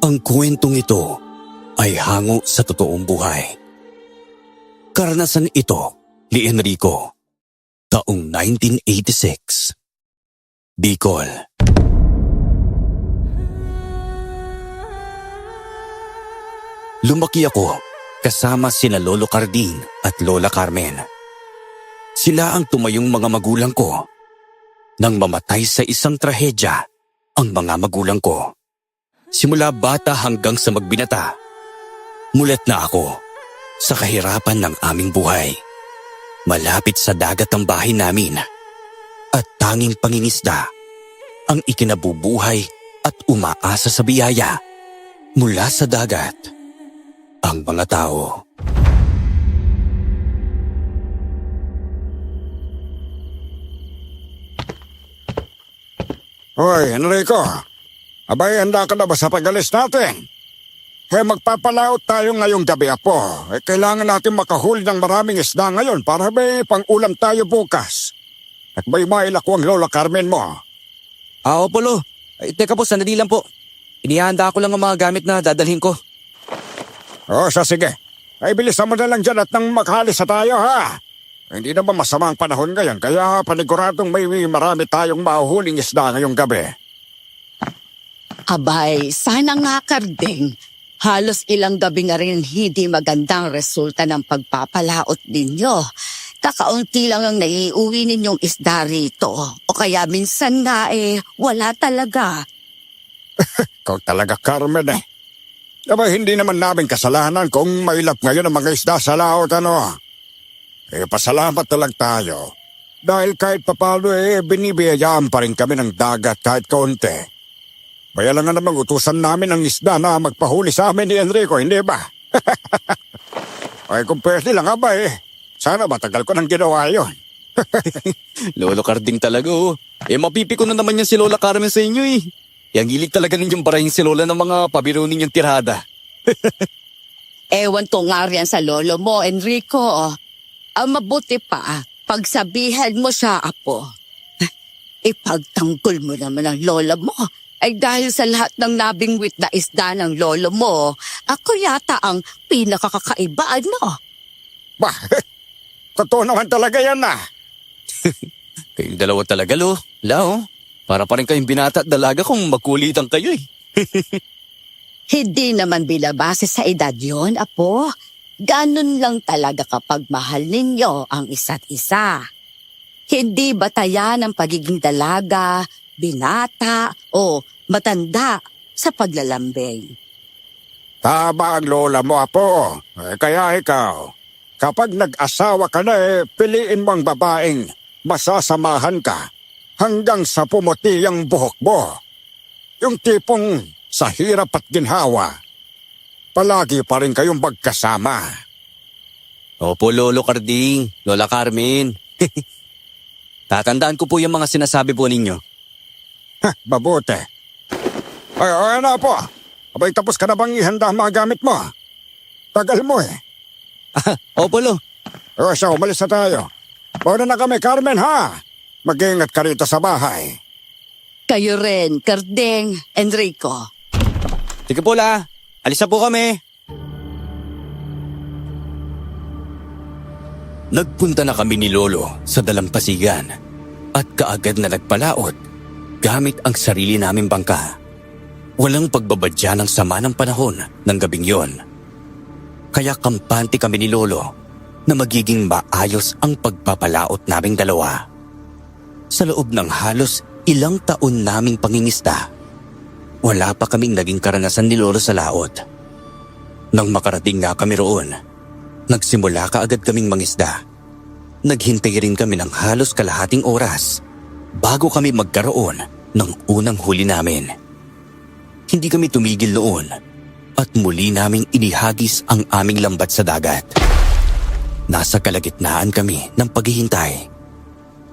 Ang kwentong ito ay hango sa totoong buhay. Karanasan ito ni Enrico, taong 1986. Bicol. Lumaki ako kasama sina Lolo Carding at Lola Carmen. Sila ang tumayong mga magulang ko. Nang mamatay sa isang trahedya ang mga magulang ko. Simula bata hanggang sa magbinata, mulat na ako sa kahirapan ng aming buhay. Malapit sa dagat ang bahay namin at tanging pangingisda ang ikinabubuhay at umaasa sa biyaya mula sa dagat. Ang mga tao. Hoy, Enrico. Abay, handa ka na ba sa pag-alis natin? Magpapalaot tayo ngayong gabi, Apo. Kailangan natin makahuli ng maraming isda ngayon para may pang-ulam tayo bukas. At may mailako ang Lola Carmen mo. Opo, Lo. Teka po, sandali lang po. Inihanda ko lang ang mga gamit na dadalhin ko. Sige. Bilisan mo na lang dyan at nang makahalis na tayo, ha? Hindi naman masama ang panahon ngayon, kaya paniguradong may marami tayong mahuhuling isda ngayong gabi. Abay, sana nga, Carding. Halos ilang gabi nga rin hindi magandang resulta ng pagpapalaot ninyo. Kakaunti lang ang naiuwi ninyong isda rito. O kaya minsan nga wala talaga. Ikaw talaga, Carmen Abay, hindi naman namin kasalanan kung mailap ngayon ang mga isda sa laot, ano? Pasalamat na lang tayo. Dahil kahit papalo binibiyayaan pa rin kami ng dagat kahit kaunti. Kaya lang nga namang utusan namin ang isda na magpahuli sa amin ni Enrico, hindi ba? Kung pwede lang sana matagal ko nang ginawa yun. Lolo Carding talaga, oh. Mapipi ko na naman yan si Lola Carmen sa inyo, eh. Yang hilig talaga ninyong barahin si Lola ng mga pabiro ninyong tirada. Ewan ko nga riyan sa lolo mo, Enrico. Ang mabuti pa, pagsabihan mo siya, Apo. Ipagtanggol mo naman ang lola mo. Ay dahil sa lahat ng nabingwit na isda ng lolo mo, ako yata ang pinakakakaiba, ano? Bah, totoo naman talaga yan, Kayong dalawa talaga, Lo. Lao, para pa rin kayong binata at dalaga kung magkulitan kayo, eh. Hindi naman binabase sa edad yon, Apo. Ganun lang talaga kapag mahal ninyo ang isa't isa. Hindi batayan ang pagiging dalaga, binata o matanda sa paglalambing. Tama ang lola mo, Apo. Kaya ikaw, kapag nag-asawa ka na piliin mo ang babaeng masasamahan ka hanggang sa pumuti ang buhok mo. Yung tipong sa hirap at ginhawa, palagi pa rin kayong magkasama. Opo, Lolo Carding, Lola Carmen. Tatandaan ko po yung mga sinasabi po ninyo. Mabuti. Ano po? Abay, tapos ka na bang ihanda ang mga gamit mo? Tagal mo Opo, Lo. Umalis na tayo. Mauna na kami, Carmen, ha? Mag-ingat ka rito sa bahay. Kayo rin, Carding, Enrico. Sige po, La. Alis na po kami. Nagpunta na kami ni Lolo sa dalampasigan at kaagad na nagpalaot gamit ang sarili naming bangka. Walang pagbabadya ng sama ng panahon ng gabing yon. Kaya kampante kami ni Lolo na magiging maayos ang pagpapalaot naming dalawa. Sa loob ng halos ilang taon naming pangingisda, wala pa kaming naging karanasan ni Lolo sa laot. Nang makarating nga kami roon, nagsimula kaagad kaming mangisda. Naghintay rin kami ng halos kalahating oras bago kami magkaroon ng unang huli namin. Hindi kami tumigil noon at muli naming inihagis ang aming lambat sa dagat. Nasa kalagitnaan kami ng paghihintay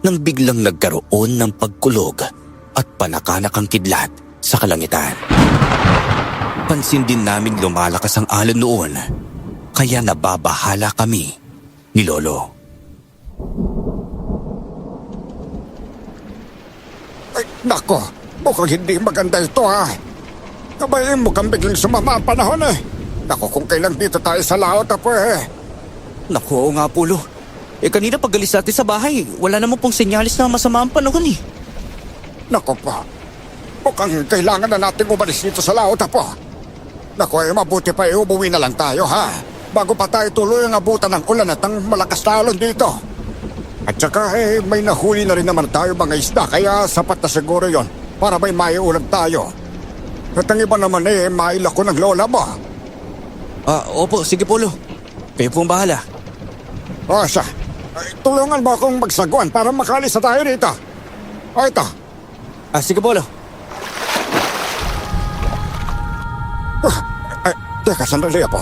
nang biglang nagkaroon ng pagkulog at panakanakang kidlat sa kalangitan. Pansin din naming lumalakas ang alon noon, kaya nababahala kami ni Lolo. Ay, nako, mukhang hindi maganda ito, ha? Abay, mukhang biglang sumama ang panahon eh. Naku, kung kailan dito tayo sa laot apo eh. Naku, oo nga po, Lo. Kanina pag-alis natin sa bahay, wala naman pong senyalis na masama ang panahon eh. Naku po, mukhang kailangan na natin umalis dito sa laot apo. Naku, mabuti pa umuwi na lang tayo ha. Bago pa tayo tuloy ang abutan ng ulan at ang malakas na alon dito. At saka may nahuli na rin naman tayo mga isda, kaya sapat na siguro yon para may maiulam tayo. At ang iba naman maila ko ng lola mo. Opo, sige po, Lo. Kayo pong bahala. O siya, tulungan mo akong magsaguan para makalis na tayo dito. O ito. Sige po, Lo. Teka, sandali po.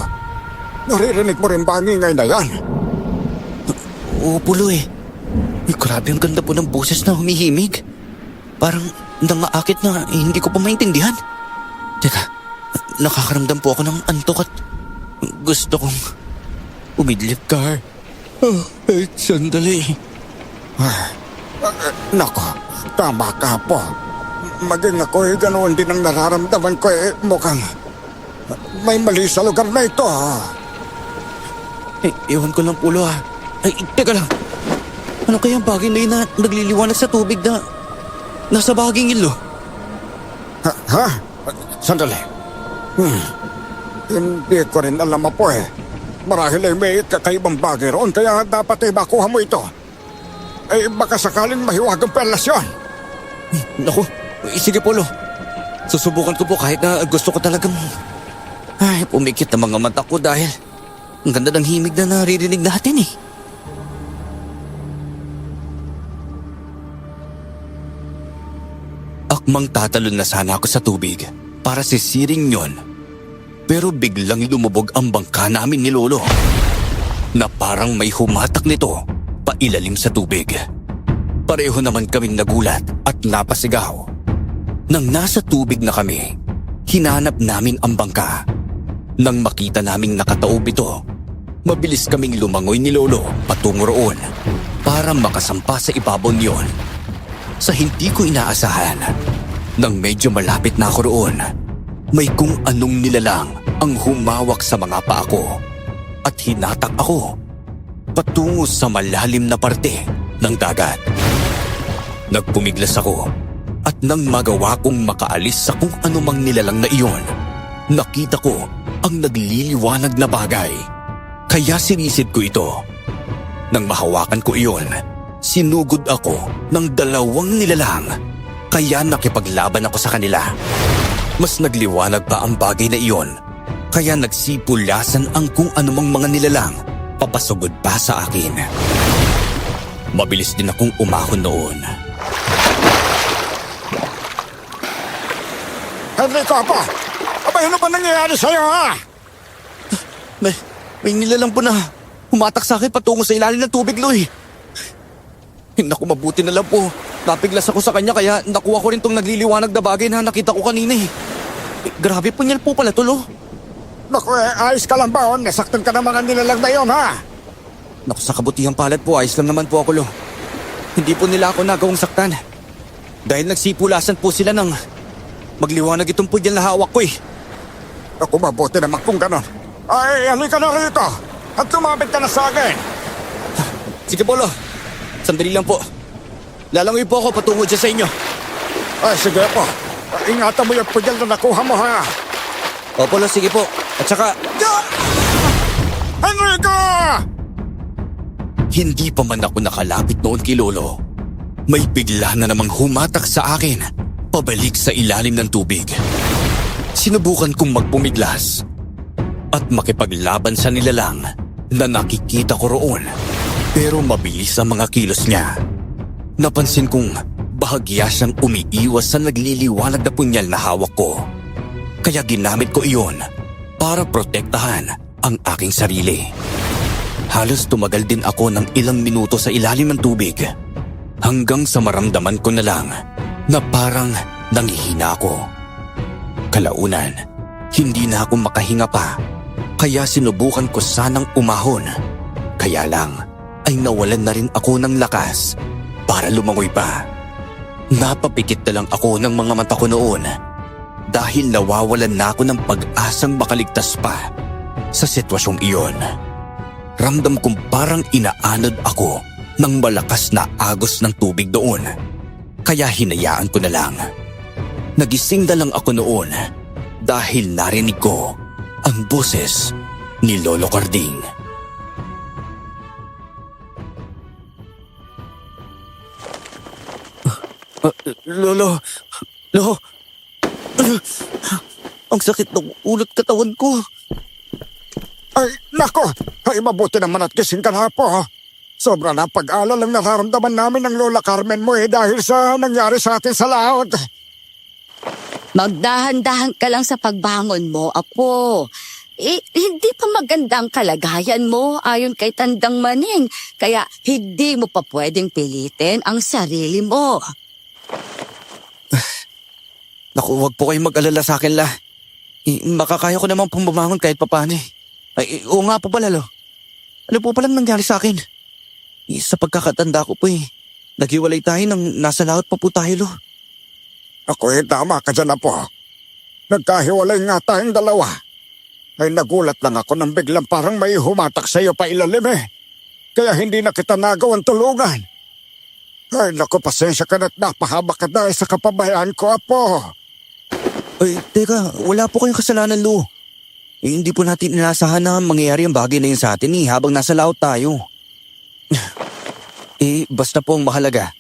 Naririnig mo rin ba ang ingay na yan? Opo, Lo eh. Grabe ang ganda po ng boses na humihimig. Parang nangaakit na hindi ko pa maintindihan. Teka, nakakaramdam po ako ng antok at gusto kong umidlip, Car. Sandali. Nako, tama ka po. Maging ako ganoon din ang nararamdaman ko mukhang may mali sa lugar na ito. Iwan ko lang po, Lo ah. Teka lang. Ano kaya ang bagay na yun na nagliliwanag sa tubig na nasa bahaging ilo? Ha? Sandali. Hindi ko rin alam po eh. Marahil ay may kakaibang bagay roon kaya dapat makuha mo ito. Baka sakaling mahiwagang perlas yun. Naku, sige po, Lo. Susubukan ko po kahit na gusto ko talagang pumikit ang mga mata ko dahil ang ganda ng himig na naririnig natin eh. Akmang tatalon na sana ako sa tubig para sisiring yon. Pero biglang lumubog ang bangka namin ni Lolo na parang may humatak nito pailalim sa tubig. Pareho naman kaming nagulat at napasigaw. Nang nasa tubig na kami, hinanap namin ang bangka. Nang makita naming nakataob ito, mabilis kaming lumangoy ni Lolo patungo roon para makasampa sa ibabaw niyon. Sa hindi ko inaasahan, nang medyo malapit na ako roon, may kung anong nilalang ang humawak sa mga paa ko at hinatak ako patungo sa malalim na parte ng dagat. Nagpumiglas ako at nang magawa kong makaalis sa kung anumang nilalang na iyon, nakita ko ang nagliliwanag na bagay. Kaya sinisip ko ito. Nang mahawakan ko iyon, sinugod ako ng 2 nilalang. Kaya nakipaglaban ako sa kanila. Mas nagliwanag pa ang bagay na iyon. Kaya nagsipulasan ang kung anumang mga nilalang papasugod pa sa akin. Mabilis din akong umahon noon. Enrico po! Abay, ano ba nangyayari sa'yo ha? May nilalang po na humatak sa akin patungo sa ilalim ng tubig, Loy. Naku, mabuti na lang po. Napiglas ako sa kanya kaya nakuha ko rin tong nagliliwanag na bagay na nakita ko kanina eh. Grabe po niyan po pala to, Lo. Naku, ayos ka lang ba? Nasaktan ka ng mga nilalang na yun ha? Naku, sa kabutihang palad po, ayos lang naman po ako, Lo. Hindi po nila ako nagawang saktan. Dahil nagsipulasan po sila ng magliwanag itong pudyal na hawak ko eh. Naku, mabuti naman kung ganon. Halika na rito at tumapit ka na sa akin. Sige po, Lo. Sandali lang po. Lalangoy po ako patungo dyan sa inyo. Sige po. Ingatan mo yung pudyal na nakuha mo ha. Opo, Lo, sige po. At saka... Enrico! Hindi pa man ako nakalapit noon kay Lolo, may bigla na namang humatak sa akin pabalik sa ilalim ng tubig. Sinubukan kong magpumiglas at makipaglaban sa nilalang na nakikita ko roon. Pero mabilis ang mga kilos niya. Napansin kong bahagya siyang umiiwas sa nagliliwanag na punyal na hawak ko. Kaya ginamit ko iyon para protektahan ang aking sarili. Halos tumagal din ako ng ilang minuto sa ilalim ng tubig hanggang sa maramdaman ko na lang na parang nanghihina ako. Kalaunan, hindi na ako makahinga pa kaya sinubukan ko sanang umahon. Kaya lang ay nawalan na rin ako ng lakas para lumangoy pa. Napapikit na lang ako ng mga mata ko noon dahil nawawalan na ako ng pag-asang makaligtas pa sa sitwasyong iyon. Ramdam kong parang inaanod ako ng malakas na agos ng tubig doon. Kaya hinayaan ko na lang. Nagising na lang ako noon dahil narinig ko ang boses ni Lolo Carding. Lolo, ang sakit ng ulot katawan ko. Ay, nako! Ay, mabuti naman at gising ka na po. Sobra na pag-alala lang nararamdaman namin ng Lola Carmen mo dahil sa nangyari sa atin sa laot. Magdahan-dahan ka lang sa pagbangon mo, Apo. Hindi pa magandang kalagayan mo ayon kay Tandang Maning. Kaya hindi mo pa pwedeng pilitin ang sarili mo. Naku, wag po kayong mag-alala sa akin, La. Makakaya ko naman pong bumangon kahit papano. Ay, oo nga po pala, Lo. Ano po palang nangyari sa akin? Sa pagkakatanda ko po naghiwalay tayo nang nasa laot pa po tayo, Lo. Ako tama ka dyan na po. Nagkahiwalay nga tayong dalawa. Ay nagulat lang ako nang biglang parang may humatak sa iyo pa ilalim Kaya hindi na kita nagawang tulungan. Ay naku, pasensya ka na't napahaba ka dahil sa kapabayaan ko, Apo. Ay, teka, wala po kayong kasalanan, Lo. Hindi po natin inasahan na mangyayari ang bagay na yun sa atin habang nasa laot tayo. Basta po ang mahalaga.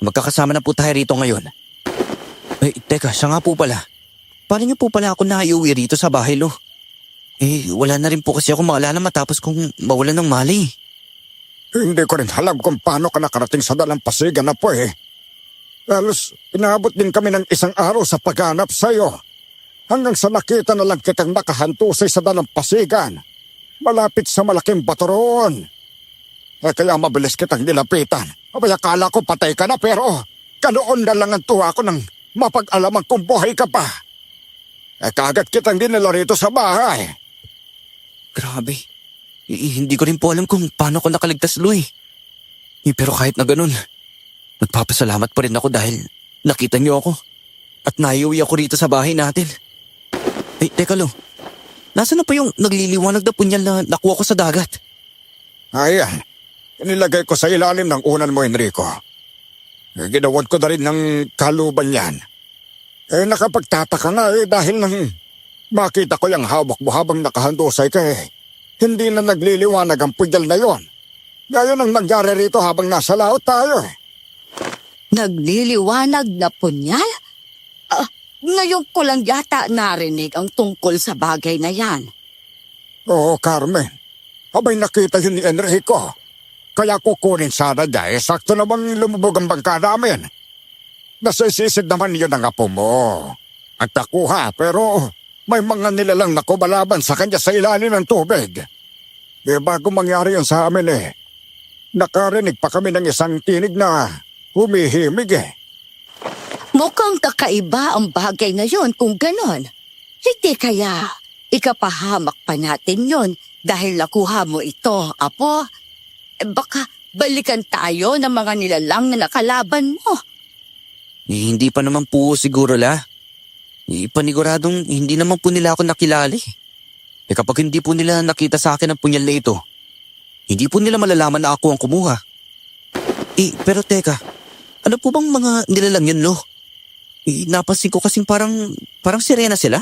Magkakasama na po tayo rito ngayon. Ay, teka, siya nga po pala. Paano niyo po pala ako naiuwi rito sa bahay, Lo? Wala na rin po kasi ako maalala matapos kong mawalan ng malay. Hindi ko rin alam kung paano ka nakarating sa dalampasigan na po Halos, inabot din kami ng isang araw sa paghanap sa'yo. Hanggang sa nakita na lang kitang nakahantusay sa dalampasigan. Malapit sa malaking bato roon. Kaya mabilis kitang nilapitan. Abay, akala ko patay ka na pero kanoon na lang ang tuwa ko nang mapag-alaman kung buhay ka pa. Kaagad kitang dinala rito sa bahay. Grabe. Hindi ko rin po alam kung paano ko nakaligtas, Lo. Pero kahit na ganun, nagpapasalamat pa rin ako dahil nakita niyo ako at naiuwi ako rito sa bahay natin. Teka, Lo. Nasaan na pa yung nagliliwanag na punyal na nakuha ko sa dagat? Ayan. Inilagay ko sa ilalim ng unan mo, Enrico. Ginawad ko na rin ng kaluban yan. Nakapagtataka nga dahil nang makita ko yung hawak mo habang nakahandusay ka Hindi na nagliliwanag ang punyal na yon. Ngayon ang nangyari rito habang nasa laot tayo Nagliliwanag na punyal? Ngayon ko lang yata narinig ang tungkol sa bagay na yan. Oo, Carmen. Abay nakita yun ni Enrico. Kaya kukunin sana niya sakto namang lumubog ang bangka namin. Nasisisid naman yun ang apo mo. At nakuha pero may mga nilalang na kumalaban sa kanya sa ilalim ng tubig. Bago mangyari yun sa amin nakarinig pa kami ng isang tinig na humihimig Mukhang kakaiba ang bagay na yon kung ganon. Hindi kaya ikapahamak pa natin yon dahil nakuha mo ito, Apo. Baka balikan tayo ng mga nilalang na nakalaban mo. Hindi pa naman po siguro, La. Paniguradong hindi naman po nila ako nakilala. Kapag hindi po nila nakita sa akin ang punyal na ito, hindi po nila malalaman na ako ang kumuha. Pero teka, ano po bang mga nilalang yun, Lo? Napansin ko kasing parang sirena sila.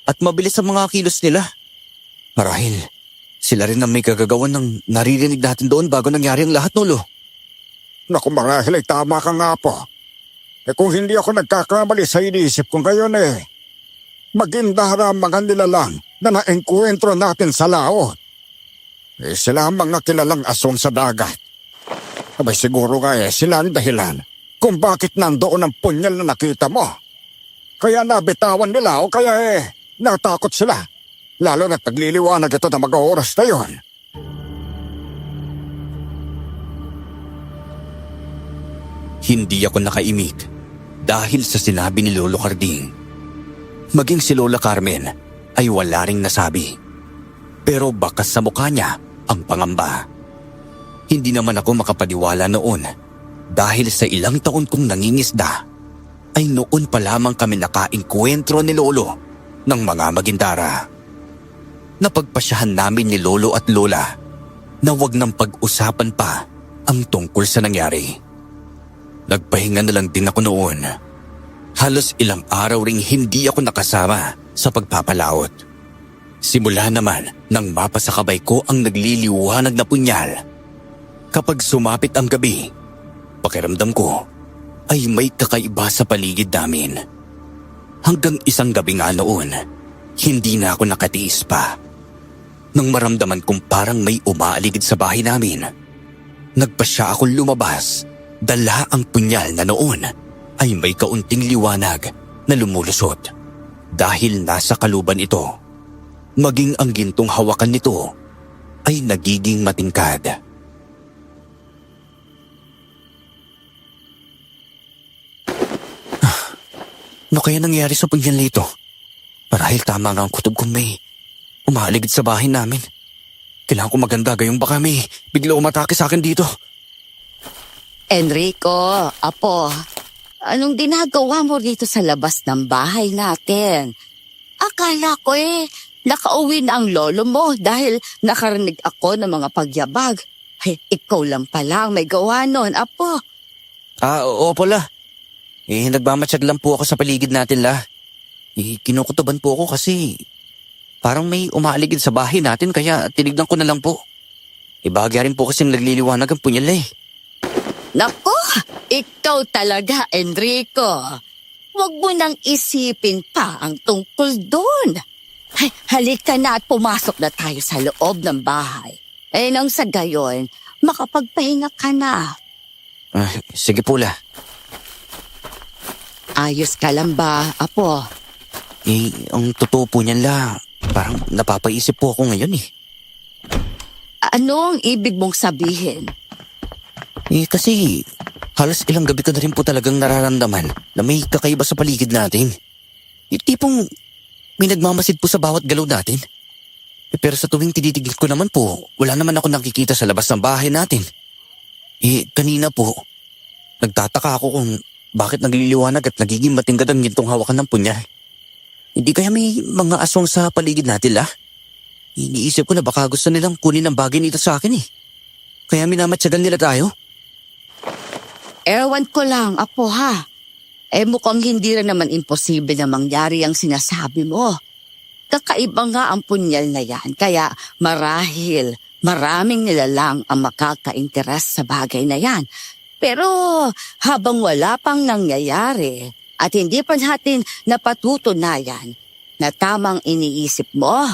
At mabilis ang mga kilos nila. Marahil, sila rin ang may kagagawan ng naririnig natin doon bago nangyari ang lahat, no, Lo? Naku, marahil ay tama ka nga po. Kung hindi ako nagkakamali sa iniisip ko ngayon magindara ang mga nilalang na naengkwentro natin sa laot. Sila ang mga kilalang aswang sa dagat. Abay siguro nga sila ang dahilan kung bakit nandoon ang punyal na nakita mo. Kaya nabitawan nila o kaya natakot sila. Lalo na't nagliliwanag ito na mag-oras na yun. Hindi ako nakaimik dahil sa sinabi ni Lolo Carding. Maging si Lola Carmen ay wala ring nasabi. Pero bakas sa mukha niya ang pangamba. Hindi naman ako makapaniwala noon dahil sa ilang taon kong nangingisda ay noon pa lamang kami nakaengkwentro ni Lolo ng mga magindara. Napagpasyahan namin ni Lolo at Lola na wag nang pag-usapan pa ang tungkol sa nangyari. Nagpahinga na lang din ako noon. Halos ilang araw ring hindi ako nakasama sa pagpapalaot. Simula naman nang mapasakabay ko ang nagliliwanag na punyal. Kapag sumapit ang gabi, pakiramdam ko ay may kakaiba sa paligid namin. Hanggang isang gabi nga noon, hindi na ako nakatiis pa. Nang maramdaman kong parang may umaaligid sa bahay namin, nagpasya akong lumabas, dala ang punyal na noon ay may kaunting liwanag na lumulusot. Dahil nasa kaluban ito, maging ang gintong hawakan nito ay nagiging matingkad. Ano kaya nangyari sa punyal na ito? Marahil tama nga ang kutob kong may umaaligid sa bahay namin. Kailangan ko maganda gayong baka may bigla umatake sa akin dito. Enrico, apo, anong ginagawa mo dito sa labas ng bahay natin? Akala ko nakauwi na ang lolo mo dahil nakarinig ako ng mga pagyabag. Ikaw lang pala ang may gawa nun, apo. Oo pala. Nagmamatsyag lang po ako sa paligid natin la. Kinukutuban po ako kasi parang may umaaligid sa bahay natin kaya tinignan ko na lang po. Bahagya rin po kasi nagliliwanag ang punyal eh. Naku, ikaw talaga, Enrico. Huwag mo nang isipin pa ang tungkol doon. Halika na at pumasok na tayo sa loob ng bahay. Nang sa gayon, makapagpahinga ka na. Sige po la. Ayos ka lang ba, apo? Ang totoo po niyan la, parang napapaisip po ako ngayon eh. Ano ang ibig mong sabihin? Kasi halos ilang gabi ko na rin po talagang nararamdaman na may kakaiba sa paligid natin. Yung tipong may nagmamasid po sa bawat galaw natin. Pero sa tuwing tinitigil ko naman po, wala naman ako nakikita sa labas ng bahay natin. Kanina po, nagtataka ako kung bakit nagliliwanag at nagiging matinggad ang gintong hawakan ng punyal. Hindi kaya may mga aswang sa paligid natin la? Iniisip ko na baka gusto nilang kunin ang bagay nito sa akin eh. Kaya minamatsagan nila tayo. Ewan ko lang, apo ha. Mukhang hindi rin naman imposible na mangyari ang sinasabi mo. Kakaiba nga ang punyal na yan, kaya marahil maraming nilalang ang makaka-interes sa bagay na yan. Pero habang wala pang nangyayari at hindi pa natin napatutunayan na tamang iniisip mo,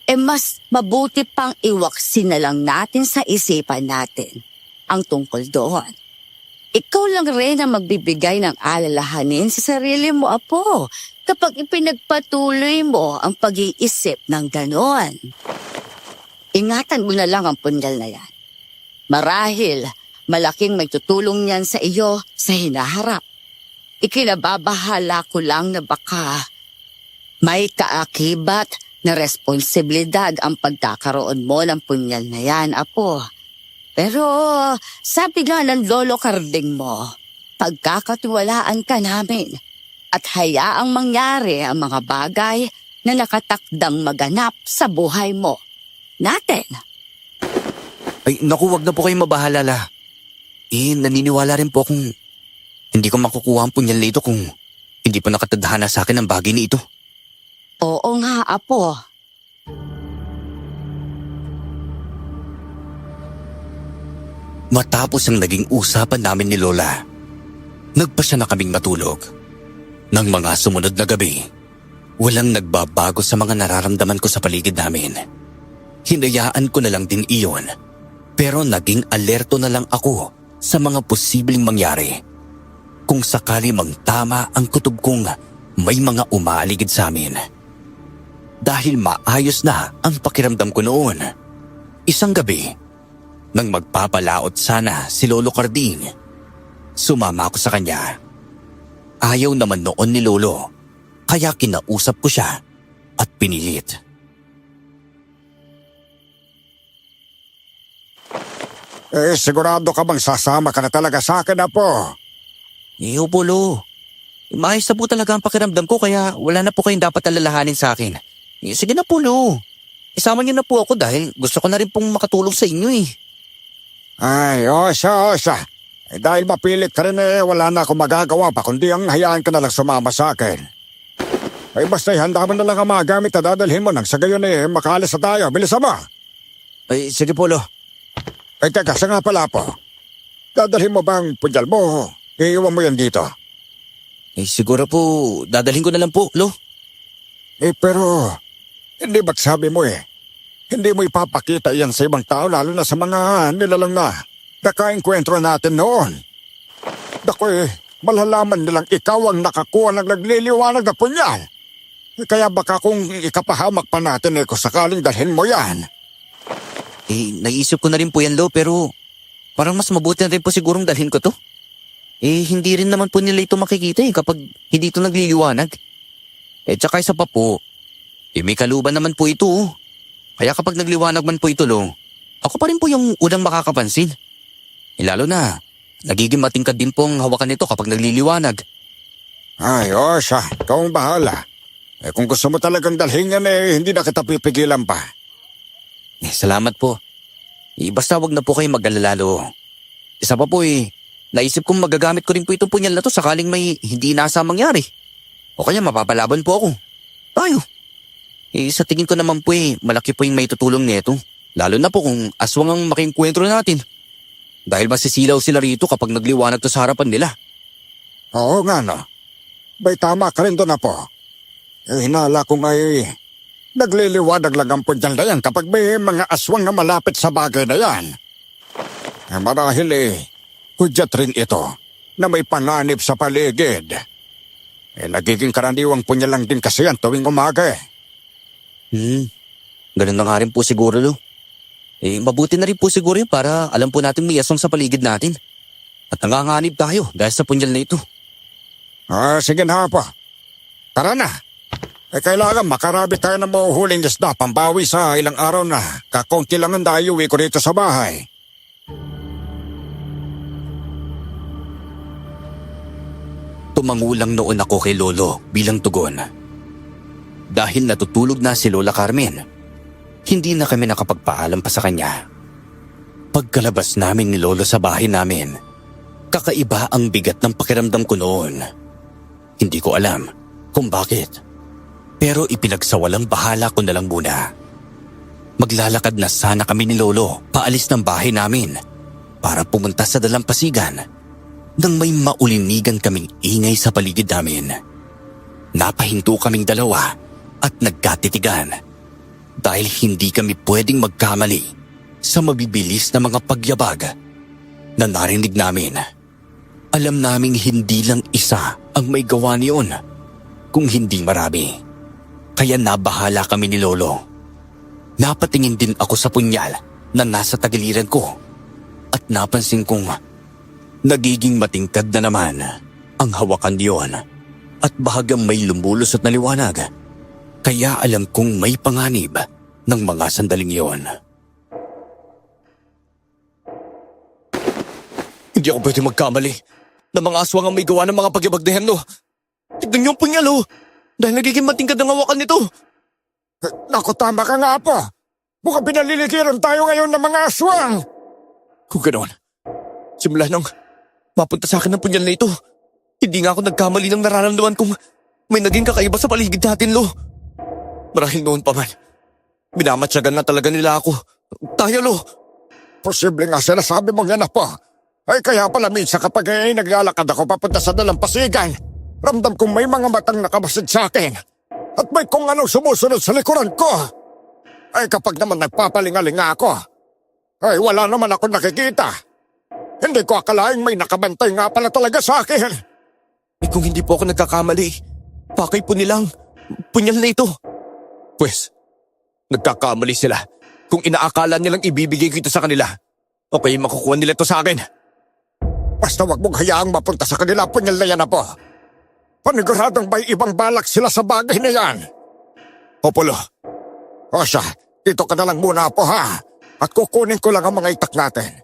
mas mabuti pang iwaksin na lang natin sa isipan natin ang tungkol doon. Ikaw lang rin ang magbibigay ng alalahanin sa sarili mo, apo, kapag ipinagpatuloy mo ang pag-iisip ng ganon. Ingatan mo na lang ang punyal na yan. Marahil, malaking may tutulong niyan sa iyo sa hinaharap. Ikinababahala ko lang na baka may kaakibat na responsibilidad ang pagkakaroon mo ng punyal na yan, apo. Pero sabi nga ng lolo karding mo, pagkakatiwalaan ka namin at hayaang mangyari ang mga bagay na nakatakdang maganap sa buhay mo. Natin. Naku, wag na po kayong mabahala la. Naniniwala rin po akong hindi ko makukuha ang punyal na ito kung hindi pa nakatadhana sa akin ang bagay na ito. Oo nga, apo. Matapos ang naging usapan namin ni Lola, nagpasya na kaming matulog. Nang mga sumunod na gabi, walang nagbabago sa mga nararamdaman ko sa paligid namin. Hinayaan ko na lang din iyon, pero naging alerto na lang ako sa mga posibleng mangyari. Kung sakali mang tama ang kutob kong may mga umaaligid sa amin. Dahil maayos na ang pakiramdam ko noon. Isang gabi, nang magpapalaot sana si Lolo Carding, sumama ako sa kanya. Ayaw naman noon ni Lolo, kaya kinausap ko siya at pinilit. Sigurado ka bang sasama ka na talaga sa akin, apo? Opo, Lo. Maayos na po talaga ang pakiramdam ko kaya wala na po kayong dapat alalahanin sa akin. Sige na po, Lo. Isama niyo na po ako dahil gusto ko na rin pong makatulong sa inyo eh. Ay, Osha. Dahil mapilit ka rin wala na akong magagawa pa kundi ang hayaan ka na lang sumama sa akin. Ay basta handa mo na lang ang mga gamit na dadalhin mo nang sa gayon makaalis na tayo. Bilisan mo! Ay, sige po, Lo. Ay teka, sa nga pala po. Dadalhin mo bang punyal mo? Iiwan mo yan dito. Siguro po, dadalhin ko na lang po, Lo. Pero, hindi ba't sabi mo hindi mo ipapakita yan sa ibang tao lalo na sa mga nilalang na nakaengkwentro natin noon. Naku malalaman nilang ikaw ang nakakuha ng nagliliwanag na punyal. Kaya baka kung ikapahamak pa natin kung sakaling dalhin mo yan. Naisip ko na rin po yan, Lo, pero parang mas mabuti na rin po sigurong dalhin ko to. Hindi rin naman po nila ito makikita kapag hindi ito nagliliwanag. Tsaka isa pa po, may kaluban naman po ito. Kaya kapag nagliwanag man po ito, Lo, ako pa rin po yung unang makakapansin. Lalo na, nagiging matingkad din pong hawakan nito kapag nagliliwanag. Ay, Osha, ikaw ang bahala. Kung gusto mo talagang dalhin yan hindi na kita pipigilan pa. Salamat po. Basta wag na po kayo mag-alala, Lo. Isa pa po naisip kong magagamit ko rin po itong punyal na to sakaling may hindi nasa mangyari. O kaya mapapalaban po ako. Tayo. Sa tingin ko naman po malaki po yung may tutulong nito. Lalo na po kung aswang ang makiengkwentro natin. Dahil masisilaw sila rito kapag nagliwanag to sa harapan nila. Oo nga no. Bay tama ka rin doon na po. Hinala ko nagliliwanag lang ang punyal na yan kapag may mga aswang na malapit sa bagay na yan. Marahil hudyat rin ito na may panganib sa paligid. Nagiging karaniwang punyal lang din kasi yan tuwing umaga Ganun na nga rin po siguro, Lo. Mabuti na rin po siguro yun para alam po natin may aswang sa paligid natin. At nanganganib tayo dahil sa punyal na ito. Sige na po. Tara na. Kailangan makarabi tayo ng mahuhuling isda pambawi sa ilang araw na kakunti lang ang dayuwi ko rito sa bahay. Tumangulang noon ako kay Lolo bilang tugon. Dahil natutulog na si Lola Carmen, hindi na kami nakapagpaalam pa sa kanya. Pagkalabas namin ni Lolo sa bahay namin, kakaiba ang bigat ng pakiramdam ko noon. Hindi ko alam kung bakit, pero ipinagsawalang bahala ko na lang muna. Maglalakad na sana kami ni Lolo paalis ng bahay namin para pumunta sa dalampasigan nang may maulinigan kaming ingay sa paligid namin. Napahinto kaming dalawa at nagkatitigan dahil hindi kami pwedeng magkamali sa mabibilis na mga pagyabag na narinig namin. Alam naming hindi lang isa ang may gawa niyon, kung hindi marami. Kaya nabahala kami ni Lolo. Napatingin din ako sa punyal na nasa tagiliran ko at napansin kong nagiging matingkad na naman ang hawakan niyon at bahagyang may lumulusot na liwanag. Kaya alam kong may panganib ng mga sandaling yon. Hindi ako pwede magkamali na mga aswang ang may gawa ng mga pagyabag na yan, Lo. Tignan niyo ang punyal, Lo. Dahil nagiging matingkad ang hawakan nito. Naku, tama ka nga po. Mukhang pinaliligiran tayo ngayon ng mga aswang. Kung ganoon, simula nang mapunta sa akin ng punyal na ito, hindi nga ako nagkamali ng nararamdaman kong may naging kakaiba sa paligid natin, Lo. Marahil noon pa man, minamatyagan na talaga nila ako. Tayo, Lo. Posible nga sinasabi mong yan na po. Ay kaya pala minsan kapag naglalakad ako papunta sa dalampasigan, ramdam kong may mga matang nakabasid sa akin. At may kung anong sumusunod sa likuran ko. Ay kapag naman nagpapalingalinga ako, ay wala naman ako nakikita. Hindi ko akalaing may nakabantay nga pala talaga sa akin. Kung hindi po ako nagkakamali, pakay po nilang punyal na ito. Pwes, nagkakamali sila kung inaakala nilang ibibigay ko ito sa kanila. Okay, makukuha nila ito sa akin. Basta wag mong hayaang mapunta sa kanila punyal na yan na po. Paniguradong may ibang balak sila sa bagay na yan. Opolo. O siya, dito ka na lang muna po ha. At kukunin ko lang ang mga itak natin.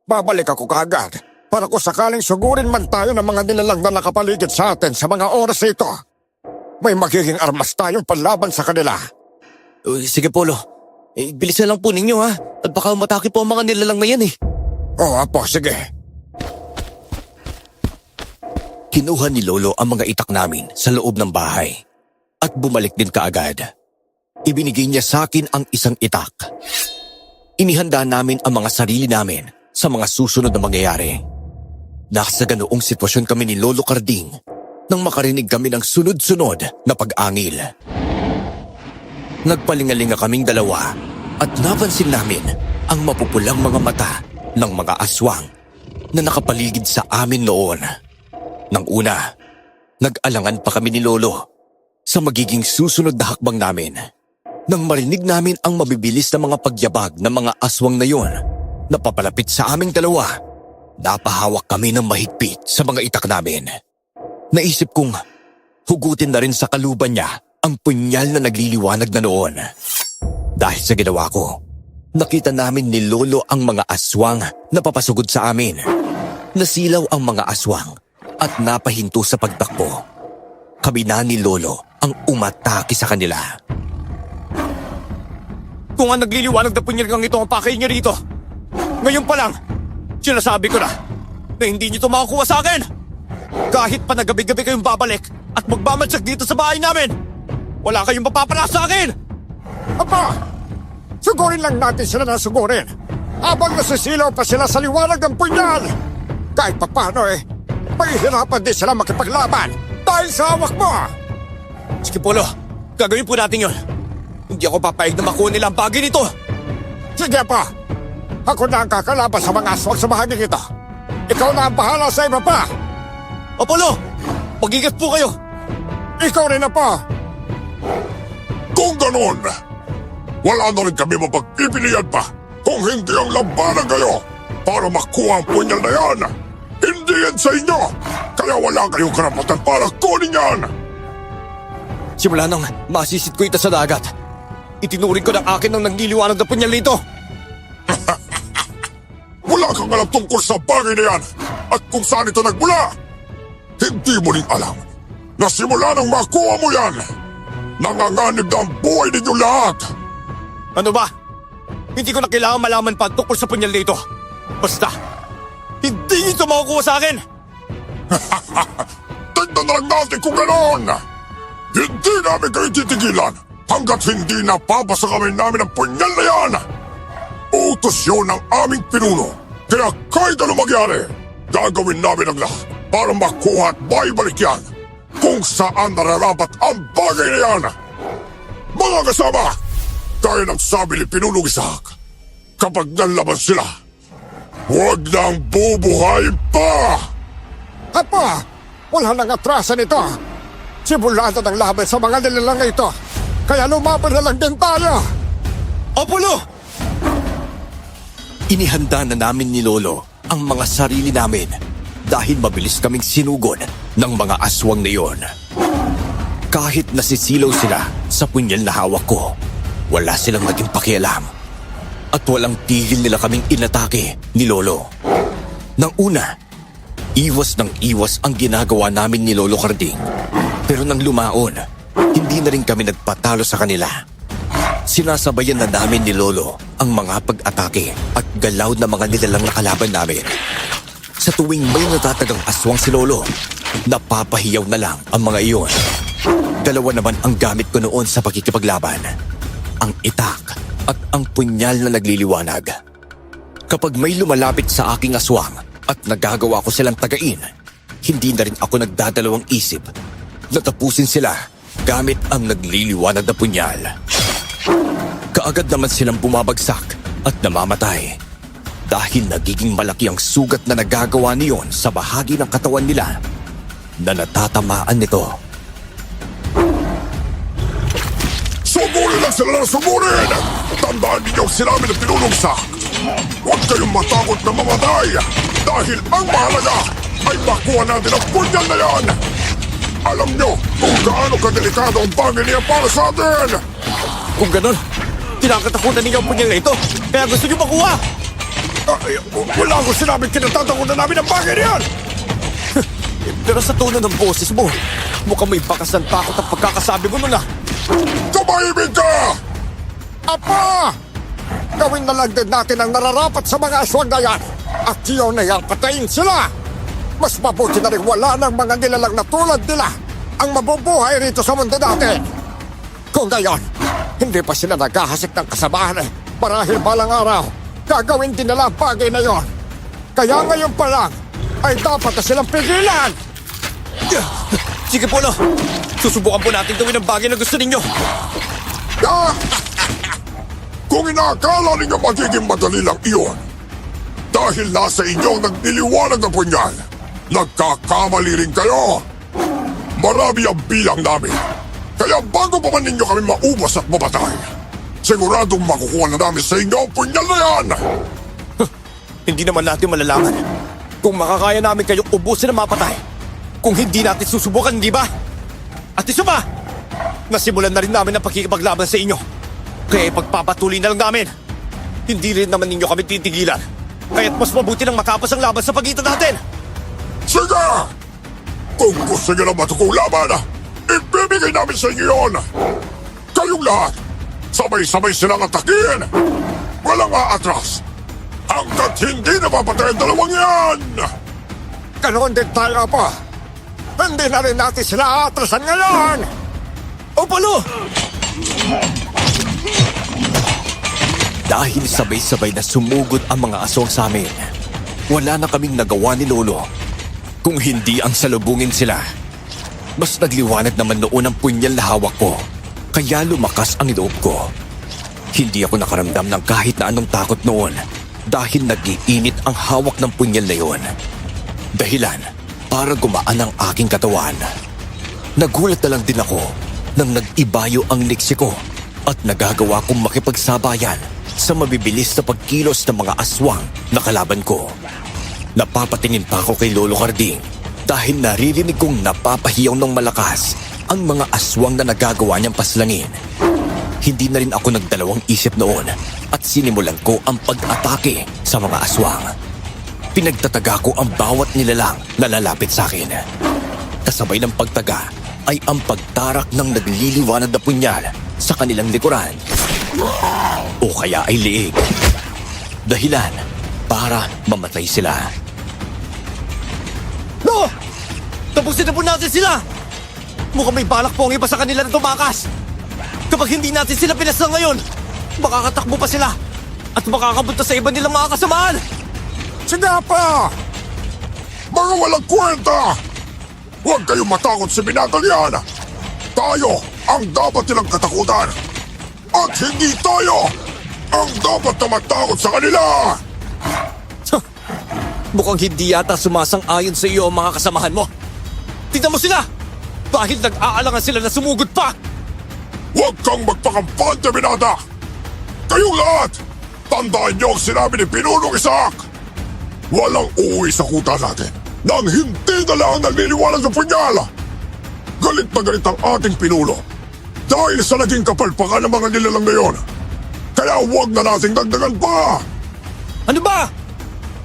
Babalik ako kaagad para kung sakaling sugurin man tayo ng mga nilalang na nakapaligid sa atin sa mga oras na ito, may magiging armas tayong panlaban sa kanila. Sige, Polo. Bilisan lang po ninyo ha. At baka matake po ang mga nilalang na yan eh. Oo, Apo, sige. Kinuha ni Lolo ang mga itak namin sa loob ng bahay at bumalik din kaagad. Ibinigay niya sa akin ang isang itak. Inihanda namin ang mga sarili namin sa mga susunod na mangyayari. Nasa ganoong sitwasyon kami ni Lolo Carding nang makarinig kami ng sunod-sunod na pag-angil. Nagpalingalinga kaming dalawa at napansin namin ang mapupulang mga mata ng mga aswang na nakapaligid sa amin noon. Nang una, nag-alangan pa kami ni Lolo sa magiging susunod na hakbang namin. Nang marinig namin ang mabibilis na mga pagyabag ng mga aswang na yon na papalapit sa aming dalawa, napahawak kami ng mahigpit sa mga itak namin. Naisip kong hugutin na rin sa kaluban niya ang punyal na nagliliwanag na noon. Dahil sa ginawa ko, nakita namin ni Lolo ang mga aswang na papasugod sa amin. Nasilaw ang mga aswang at napahinto sa pagtakbo. Kami na ni Lolo ang umatake sa kanila. Kung ang nagliliwanag na punyagang ito ang pakay niyo rito, ngayon pa lang, sinasabi ko na hindi niyo ito makakuha sa akin. Kahit pa na gabi-gabi kayong babalik at magmamadsak dito sa bahay namin, wala kayong mapapala sa akin. Apa, sugurin lang natin sila na sugurin habang nasisilaw pa sila sa liwanag ng punyal. Kahit papano mahihirapan din sila makipaglaban dahil sa hawak mo. Sige, Polo, gagawin po natin yun. Hindi ako papayag na makuha nila ang bagay nito. Sige pa, ako na ang kakalaban sa mga aswang sa bahaging ito. Ikaw na ang bahala sa iba pa. O Polo, mag-ingat po kayo. Ikaw rin na pa. Kung ganon, wala na rin kami mapagpipilian pa kung hindi ang labanan kayo para makuha ang punyal na yan. Hindi yan sa inyo, kaya wala kayong karapatan para kunin yan. Simula nang masisit ko ito sa dagat, itinuring ko ng akin ng nagliliwanag na punyal nito. Wala kang alam tungkol sa bagay na yan at kung saan ito nagmula. Hindi mo rin alam na simula nang makuha mo yan, nanganganib na ang buhay ninyo lahat. Ano ba? Hindi ko na kailangan malaman pa tungkol sa punyal nito. Basta, hindi ito makukuha sa akin. Tignan na lang natin kung ganon. Hindi namin kayo titigilan hanggat hindi napabasa kami namin ang punyal na yan. Utos yun ng aming pinuno. Kaya kahit ano mangyari, gagawin namin ang lahat para makuha at maibalik yan kung saan nararapat ang bagay na yan. Mga kasama, kaya ng sabi ni Pinunong Isaac, kapag nalaban sila, huwag nang bubuhayin pa! Apa, wala nang atrasan ito. Simula na ng laban sa mga nilalang ito. Kaya lumaban na lang din tayo. O Polo! Inihanda na namin ni Lolo ang mga sarili namin dahil mabilis kaming sinugod ng mga aswang na yon. Kahit nasisilaw sila sa punyal na hawak ko, wala silang naging pakialam at walang tigil nila kaming inatake ni Lolo. Nang una, iwas ng iwas ang ginagawa namin ni Lolo Carding. Pero nang lumaon, hindi na rin kami nagpatalo sa kanila. Sinasabayan na namin ni Lolo ang mga pag-atake at galaw na mga nilalang na kalaban namin. Sa tuwing may natatagang aswang si Lolo, napapahiyaw na lang ang mga iyon. Dalawa naman ang gamit ko noon sa pagkikipaglaban. Ang itak at ang punyal na nagliliwanag. Kapag may lumalapit sa aking aswang at nagagawa ko silang tagain, hindi na rin ako nagdadalawang isip na tapusin sila gamit ang nagliliwanag na punyal. Kaagad naman silang bumabagsak at namamatay dahil nagiging malaki ang sugat na nagagawa niyon sa bahagi ng katawan nila na natatamaan nito. Suburin lang sila na suburin! Tandaan ninyo ang sinabi ng Pinunong Isaac. Huwag kayong matakot na mamatay dahil ang mahalaga ay makuha natin ang punyal na yan! Alam nyo kung gaano kadelikado ang bagay niya para sa atin! Kung ganon, kinakatakutan ninyo ang punyal na ito, kaya gusto niyo makuha. Wala akong sinabing kinatatakutan namin ang bagay na yan! Pero sa tono ng boses mo, mukhang may bakas ng takot ang pagkakasabi mo nun ah. Tumahimik ka! Apa! Gawin na lang din natin ang nararapat sa mga aswang na yan at yun ay patayin sila! Mas mabuti na rin wala ng mga nilalang na tulad nila ang mabubuhay rito sa mundo natin! Kung gayon, hindi pa sila naghahasik ng kasamahan marahil balang araw, gagawin din nila ang bagay na yon. Kaya ngayon pa lang, ay dapat na silang pigilan! Sige po, no. Susubukan po natin gawin ang bagay na gusto ninyo. Ah! Kung inaakala ninyo magiging madali lang iyon, dahil nasa inyo ang nagliliwanag na punyal, nagkakamali rin kayo. Marami ang bilang namin, kaya bago pa man ninyo kami maubos at mabatay, siguradong makukuha na namin sa inyo ang punyal na yan! Hindi naman natin malalaman kung makakaya namin kayong ubusin na mapatay kung hindi natin susubukan, di ba? At isa pa, nasimulan na rin namin ang pakikipaglaban sa inyo. Kaya ipagpapatuloy na lang namin. Hindi rin naman ninyo kami titigilan. Kaya't mas mabuti nang matapos ang laban sa pagitan natin. Sige! Kung gusto nyo na matukong laban, ibibigay namin sa inyo yun! Kayong lahat, sabay-sabay silang atakin! Walang aatras! Hanggat hindi napapatay ang dalawang yan! Ganoon din tayo pa! Hindi na rin natin sila atrasan ngayon! O palo! Dahil sabay-sabay na sumugod ang mga aswang sa amin, wala na kaming nagawa ni Lolo kung hindi ang salubungin sila. Mas nagliwanag naman noon ang punyal na hawak ko, kaya lumakas ang loob ko. Hindi ako nakaramdam ng kahit na anong takot noon dahil nag-iinit ang hawak ng punyal na yon. Dahilan para gumaan ang aking katawan. Nagulat na lang din ako nang nag-ibayo ang liksi ko at nagagawa kong makipagsabayan sa mabibilis na pagkilos ng mga aswang na kalaban ko. Napapatingin pa ako kay Lolo Carding dahil naririnig kong napapahiyaw ng malakas ang mga aswang na nagagawa niyang paslangin. Hindi na rin ako nagdalawang isip noon at sinimulan ko ang pag-atake sa mga aswang. Pinagtataga ko ang bawat nilalang na lalapit sa akin. Kasabay ng pagtaga ay ang pagtarak ng nagliliwanag na punyal sa kanilang likuran. O kaya ay liig. Dahilan para mamatay sila. No! Tapusin na po natin sila! Mukhang may balak po ang iba sa kanila na tumakas. Kapag hindi natin sila pinaslang ngayon, makakatakbo pa sila at makakabunta sa iba nilang mga kasamaan. Sige pa! Mga walang kwenta! Huwag kayong matakot sa binatang yan! Tayo ang dapat nilang katakutan! At hindi tayo ang dapat na matakot sa kanila! Mukhang hindi yata sumasang-ayon sa iyo ang mga kasamahan mo. Tignan mo sila! Dahil nag-aalangan sila na sumugod pa! Huwag kang magpakampante, binata! Kayong lahat! Tandaan niyo ang sinabi ni Pinunong Isaac! Walang uuwi sa kuta natin nang hindi na lang nagliliwanag ng punyal! Galit na galit ang ating pinuno dahil sa naging kapalpakan ng mga nilalang ngayon. Kaya huwag na nating dagdagan pa! Ano ba?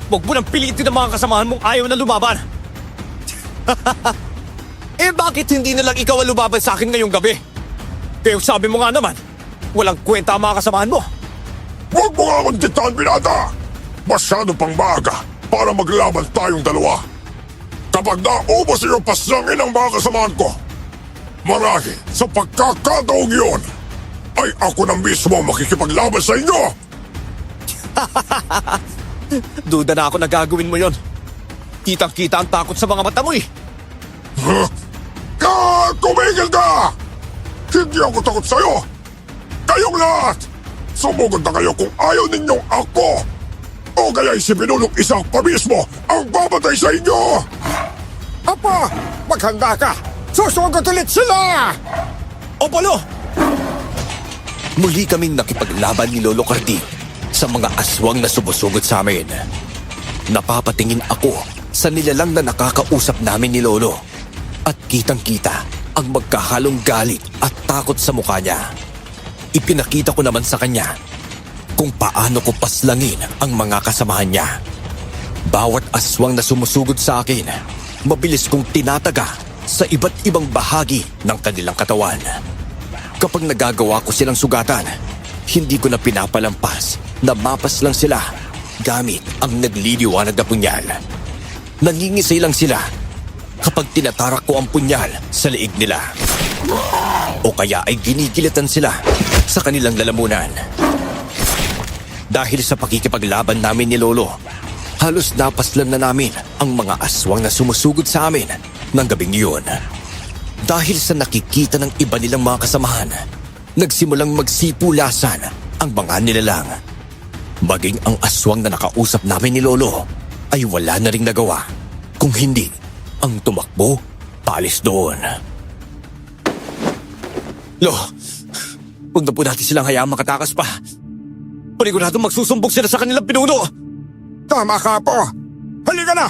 Huwag mo nang pilitin ang mga kasamahan mong ayaw na lumaban. Eh bakit hindi na lang ikaw ang lumaban sa akin ngayong gabi? Kaya sabi mo nga naman, walang kwenta ang mga kasamahan mo. Huwag mo nga akong ditaan, binata! Masyado pang maaga para maglaban tayong dalawa. Kapag naubos iyo paslangin ang mga kasamahan ko, marahil sa pagkakataong iyon, ay ako na mismo makikipaglaban sa inyo! Duda na ako na gagawin mo yon. Kitang-kita ang takot sa mga mata mo eh. Tumigil ka! Hindi ako takot sa'yo! Kayong lahat! Sumugod na kayo kung ayaw ninyong ako! O kaya si Pinunong Isaac pa mismo ang babatay sa inyo! Apa! Maghanda ka! Susugod ulit sila! O Palo! Muli kaming nakipaglaban ni Lolo Carding sa mga aswang na sumusugod sa amin. Napapatingin ako sa nilalang na nakakausap namin ni Lolo at kitang-kita ang magkahalong galit at takot sa mukha niya. Ipinakita ko naman sa kanya kung paano ko paslangin ang mga kasamahan niya. Bawat aswang na sumusugod sa akin, mabilis kong tinataga sa iba't ibang bahagi ng kanilang katawan. Kapag nagagawa ko silang sugatan, hindi ko na pinapalampas na mapas lang sila gamit ang nagliliwanag na punyal. Nangingisay lang sila kapag tinatarak ko ang punyal sa liig nila. O kaya ay ginigilitan sila sa kanilang lalamunan. Dahil sa pakikipaglaban namin ni Lolo, halos napaslan na namin ang mga aswang na sumusugod sa amin ng gabing iyon. Dahil sa nakikita ng iba nilang mga kasamahan, nagsimulang magsipulasan ang mga nilalang. Maging ang aswang na nakausap namin ni Lolo ay wala na ring nagawa kung hindi ang tumakbo paalis doon. Lo, huwag na po natin silang hayaang makatakas pa. Paniguradong magsusumbong sila sa kanilang pinuno. Tama ka po. Halika na!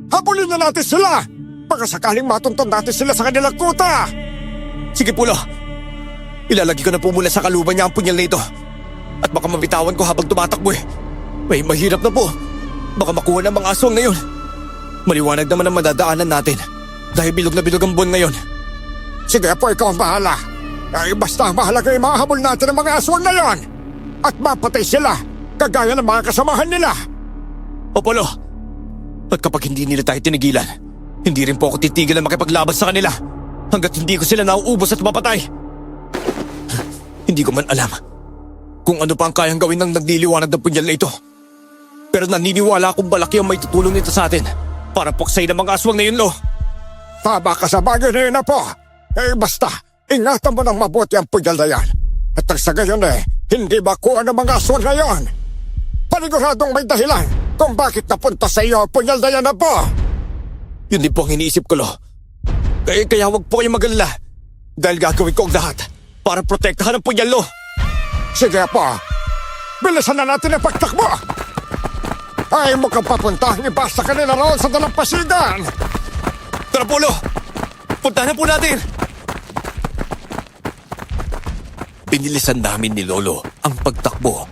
Habulin na natin sila! Baka sakaling matuntun natin sila sa kanilang kuta! Sige po, Lo. Ilalagay ko na po muna sa kaluban niya ang punyal na ito. At baka mabitawan ko habang tumatakbo eh. May mahirap na po. Baka makuha ng mga aswang na yun. Maliwanag naman ang madadaanan natin dahil bilog na bilog ang buwan ngayon. Sige po, ikaw ang bahala. Ay basta mahalaga yung mahabol natin ang mga aswang na yon. At mapatay sila, kagaya ng mga kasamahan nila. Opo, Lo. At kapag hindi nila tayo tinigilan, hindi rin po ako titigil na makipaglaban sa kanila hanggat hindi ko sila nauubos at mapatay. Hindi ko man alam kung ano pa ang kayang gawin ng nagliliwanag ng punyal na ito. Pero naniniwala akong malaki ang may tutulong nito sa atin para puksay ng mga aswang na yun, Lo. Tama ka sa bagay na yun, Apo. Basta, ingatan mo ng mabuti ang punyal na yan. At ang sa gayon hindi makuha ng mga aswang na yon. Paniguradong may dahilan kung bakit napunta sa iyo ang punyal na yan, Apo. Yun din po ang iniisip ko, Lo. Kaya wag po kayong mag-alala dahil gagawin ko ang lahat para protektahan ang punyal, Lo. Sige, Apo. Bilisan na natin ang pagtakbo. Ay mukhang papunta ang iba sa kanila roon sa dalampasigan. Tara po, Lo. Punta na po natin. Pinilisan namin ni Lolo ang pagtakbo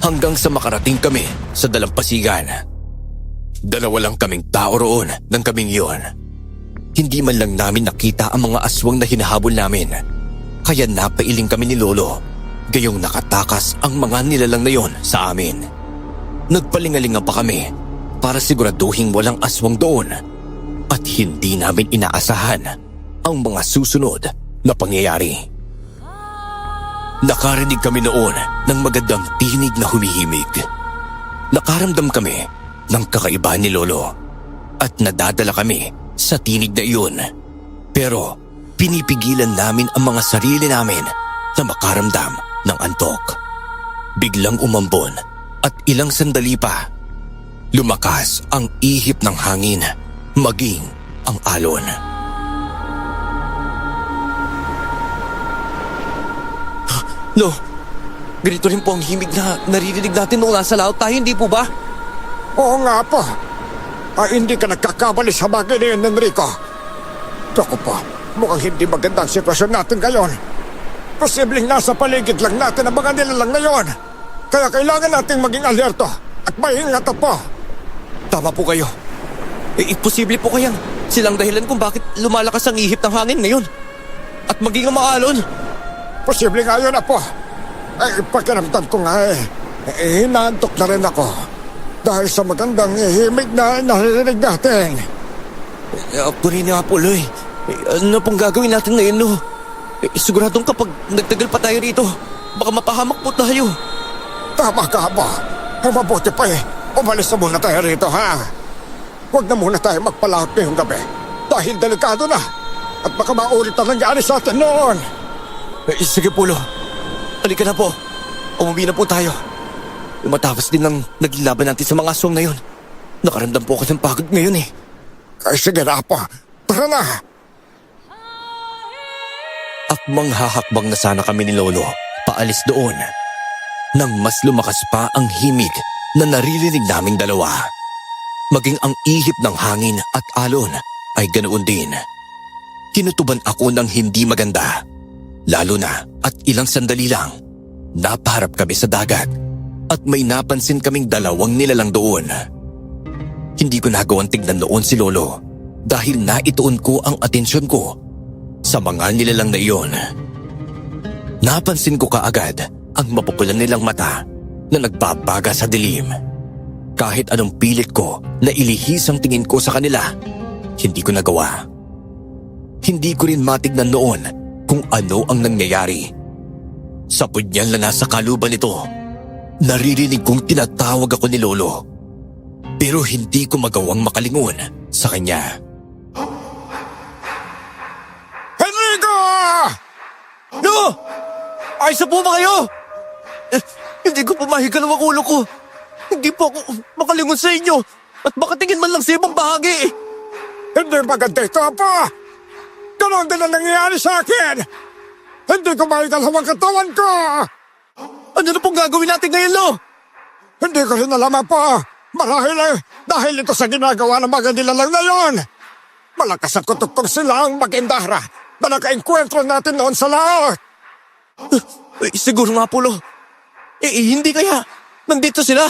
hanggang sa makarating kami sa dalampasigan. Dalawa lang kaming tao roon ng kaming iyon. Hindi man lang namin nakita ang mga aswang na hinahabol namin. Kaya napailing kami ni Lolo. Gayong nakatakas ang mga nilalang na yon sa amin. Nagpalingalinga pa kami para siguraduhin walang aswang doon. At hindi namin inaasahan ang mga susunod na pangyayari. Nakarinig kami noon ng magandang tinig na humihimig. Nakaramdam kami ng kakaiba ni Lolo at nadadala kami sa tinig na iyon. Pero pinipigilan namin ang mga sarili namin na makaramdam ng antok. Biglang umambon at ilang sandali pa, lumakas ang ihip ng hangin maging ang alon. Lo, ganito rin po ang himig na naririnig natin nung nasa laot tayo, hindi po ba? Oo nga, Apo. Hindi ka nagkakamali sa bagay na yun, Enrico. Naku po, mukhang hindi maganda ang sitwasyon natin ngayon. Posibleng nasa paligid lang natin ang mga nilalang ngayon. Kaya kailangan nating maging alerto at maingat, Apo. Tama po kayo. Posible po kayang silang dahilan kung bakit lumalakas ang ihip ng hangin ngayon at maging ang maalon. Posible nga yun, Apo. Pakiramdam ko nga hinaantok na rin ako dahil sa magandang himig na naririnig natin. Ako rin nga po, Loy. Ano pong gagawin natin ngayon, Lo? Siguradong kapag nagtagal pa tayo rito, baka mapahamak po tayo. Tama ka, Apo. Mabuti pa umalis na muna tayo rito, ha? Huwag na muna tayo magpalaot ngayong gabi dahil delikado na at baka maulit ang nangyari sa atin noon. Sige po, Lo. Halika na po. Umuwi na po tayo. Matapos din ng naglilaban natin sa mga aswang na yun. Nakaramdam po ako ng pagod ngayon eh. Sige na, Apo. Tara na. Akmang hahakbang na sana kami ni Lolo paalis doon nang mas lumakas pa ang himig na naririnig naming dalawa. Maging ang ihip ng hangin at alon ay ganoon din. Kinutuban ako ng hindi maganda. Lalo na at ilang sandali lang, napaharap kami sa dagat at may napansin kaming dalawang nilalang doon. Hindi ko nagawang tignan noon si Lolo dahil naituon ko ang atensyon ko sa mga nilalang na iyon. Napansin ko kaagad ang mapupulan nilang mata na nagbabaga sa dilim. Kahit anong pilit ko na ilihis ang tingin ko sa kanila, hindi ko nagawa. Hindi ko rin matignan noon kung ano ang nangyayari. Sa punyal na nasa kaluban nito, naririnig kong tinatawag ako ni Lolo. Pero hindi ko magawang makalingon sa kanya. Enrico! No! Ayos na po ba kayo? Hindi ko pumahigal ang ulo ko. Hindi po ako makalingon sa inyo at makatingin man lang sa ibang bahagi. Hindi maganda ito, Apo! Ganon din ang nangyayari sa akin! Hindi ko maigalhaw ang katawan ko! Ano na pong gagawin natin ngayon, Lo? Hindi ko rin alam, Apo! Marahil dahil ito sa ginagawa ng mga nilalang na yon. Malakas ang kutuktong sila ang mag-indahra na nakainkwentro natin noon sa laot. Siguro nga po, Lo. Hindi kaya nandito sila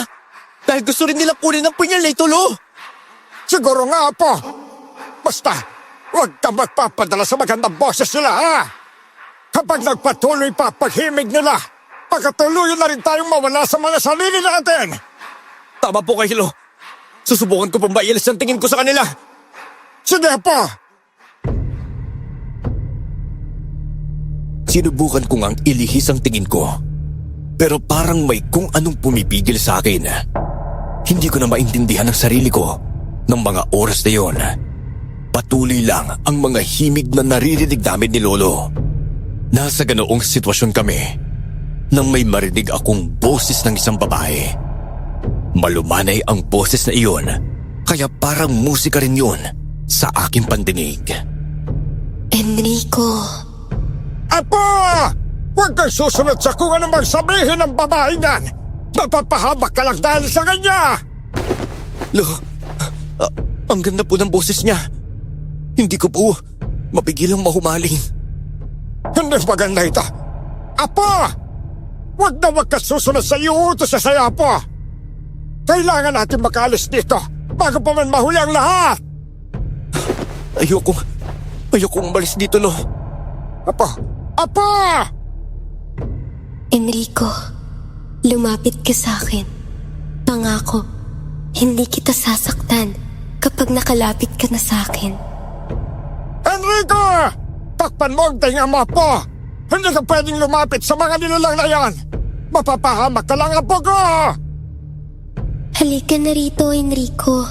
dahil gusto rin nila kunin ang punyal na ito, Lo. Siguro nga, Apo. Basta, huwag ka magpapadala sa magandang boses nila, ha? Kapag nagpatuloy pa paghimig nila, pagkatuloy na rin tayong mawala sa mga sarili natin. Tama po kayo, Lo. Susubukan ko pong maialis ang tingin ko sa kanila. Sige, Apo. Sinubukan ko ngang ilihis ang tingin ko. Pero parang may kung anong pumipigil sa akin. Hindi ko na maintindihan ang sarili ko ng mga oras na yon. Patuloy lang ang mga himig na naririnig namin ni Lolo. Nasa ganoong sitwasyon kami nang may marinig akong boses ng isang babae. Malumanay ang boses na iyon, kaya parang musika rin yun sa aking pandinig. Enrico. Apo! Huwag kang susunod sa kung ano mang sabihin ng babae niyan. Mapapahamak ka lang dahil sa kanya. Lo, ang ganda po ng boses niya. Hindi ko po mapigilang mahumaling. Hindi maganda ito. Apo! Huwag na huwag ka susunod sa iuutos sa saya, Apo. Kailangan natin makaalis dito bago pa man mahuli ang lahat. Ayokong umalis dito, Lo. Apo! Apo! Enrico, lumapit ka sa akin. Pangako, hindi kita sasaktan kapag nakalapit ka na sa akin. Enrico! Takpan mo ang tinga mo, Apo! Hindi ka pwedeng lumapit sa mga nilalang na yan. Mapapahamak ka lang, Apo ko! Halika na rito, Enrico.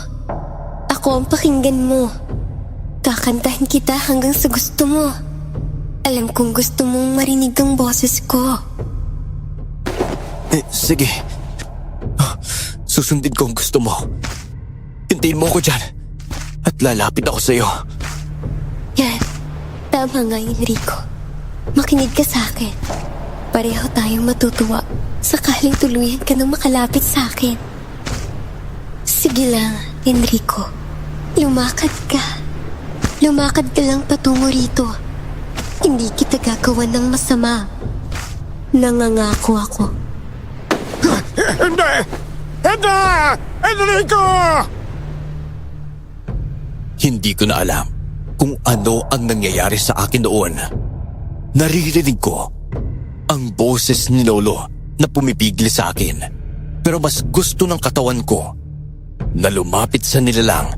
Ako ang pakinggan mo. Kakantahin kita hanggang sa gusto mo. Alam kong gusto mong marinig ang boses ko. Sige. Susundin ko ang gusto mo. Hintayin mo ako dyan. At lalapit ako sa'yo. Yan. Tama nga, Enrico. Makinig ka sa akin. Pareho tayong matutuwa sakaling tuluyan ka nang makalapit sa akin. Sige lang, Enrico. Lumakad ka. Lumakad ka lang patungo rito. Hindi kita gagawan ng masama. Nangangako ako. Hindi! Hindi! Enrico! Hindi ko na alam kung ano ang nangyayari sa akin noon. Naririnig ko ang boses ni Lolo na pumipigil sa akin. Pero mas gusto ng katawan ko na lumapit sa nilalang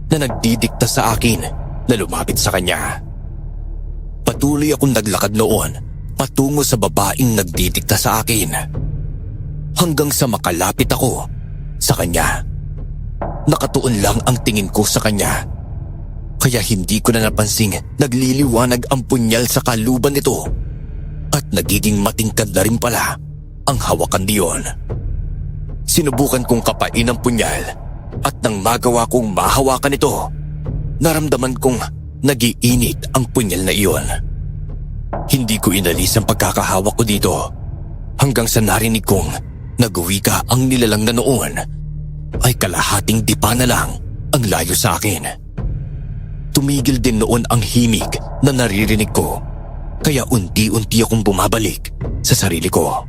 na nagdidikta sa akin na lumapit sa kanya. Patuloy akong naglakad noon patungo sa babaeng nagdidikta sa akin. Hanggang sa makalapit ako sa kanya. Nakatuon lang ang tingin ko sa kanya. Kaya hindi ko na napansing nagliliwanag ang punyal sa kaluban nito. At nagiging matingkad na rin pala ang hawakan niyon. Sinubukan kong kapain ang punyal at nang magawa kong mahawakan ito, naramdaman kong nagiinit ang punyal na iyon. Hindi ko inalis ang pagkakahawak ko dito hanggang sa narinig kong nagwika ang nilalang na noon ay kalahating dipa na lang ang layo sa akin. Tumigil din noon ang himig na naririnig ko, kaya unti-unti akong bumabalik sa sarili ko.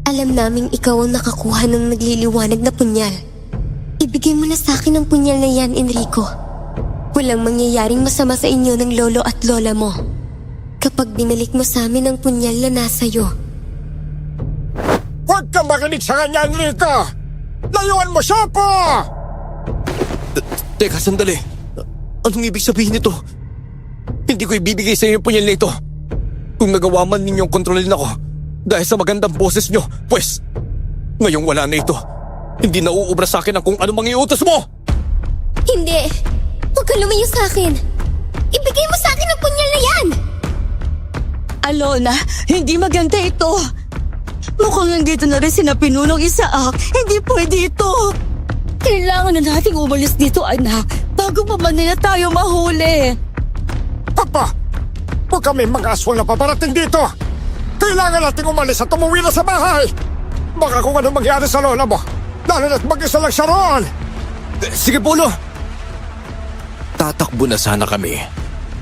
Alam naming ikaw ang nakakuha ng nagliliwanag na punyal. Ibigay mo na sa akin ang punyal na yan, Enrico. Walang mangyayaring masama sa inyo ng lolo at lola mo kapag binalik mo sa amin ang punyal na nasa iyo. Huwag kang makinig sa kanya, Enrico! Layuan mo siya po! Teka, sandali. Anong ibig sabihin nito? Hindi ko ibibigay sa inyo yung punyal na ito. Kung nagawa man ninyong kontrolin ako dahil sa magandang boses nyo, pues, ngayong wala na ito. Hindi na uubra sa akin ang kung ano mang iutos mo! Hindi! Huwag ka lumayo sa akin! Ibigay mo sa akin ang punyal na yan! Alona, hindi maganda ito. Mukhang nandito na rin sina Pinunong Isaac. Hindi pwede ito. Kailangan na nating umalis dito, anak, bago pa man nila tayo mahuli. Papa! Huwag kami mga aswang na paparating dito! Kailangan nating umalis at umuwi na sa bahay! Baka kung ano mangyari sa lola mo, lalo na't mag-isa lang siya roon! Sige, Polo! Tatakbo na sana kami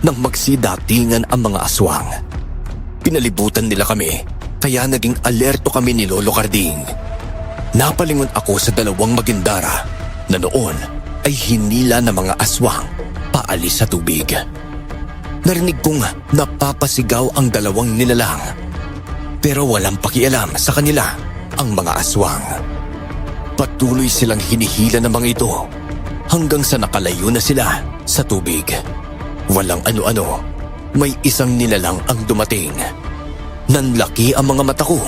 nang magsidatingan ang mga aswang. Pinalibutan nila kami, kaya naging alerto kami ni Lolo Carding. Napalingon ako sa dalawang magindara na noon ay hinila ng mga aswang paalis sa tubig. Narinig kong napapasigaw ang dalawang nilalang, pero walang pakialam sa kanila ang mga aswang. Patuloy silang hinihila ng mga ito hanggang sa nakalayo na sila sa tubig. Walang ano-ano, may isang nilalang ang dumating. Nanlaki ang mga mata ko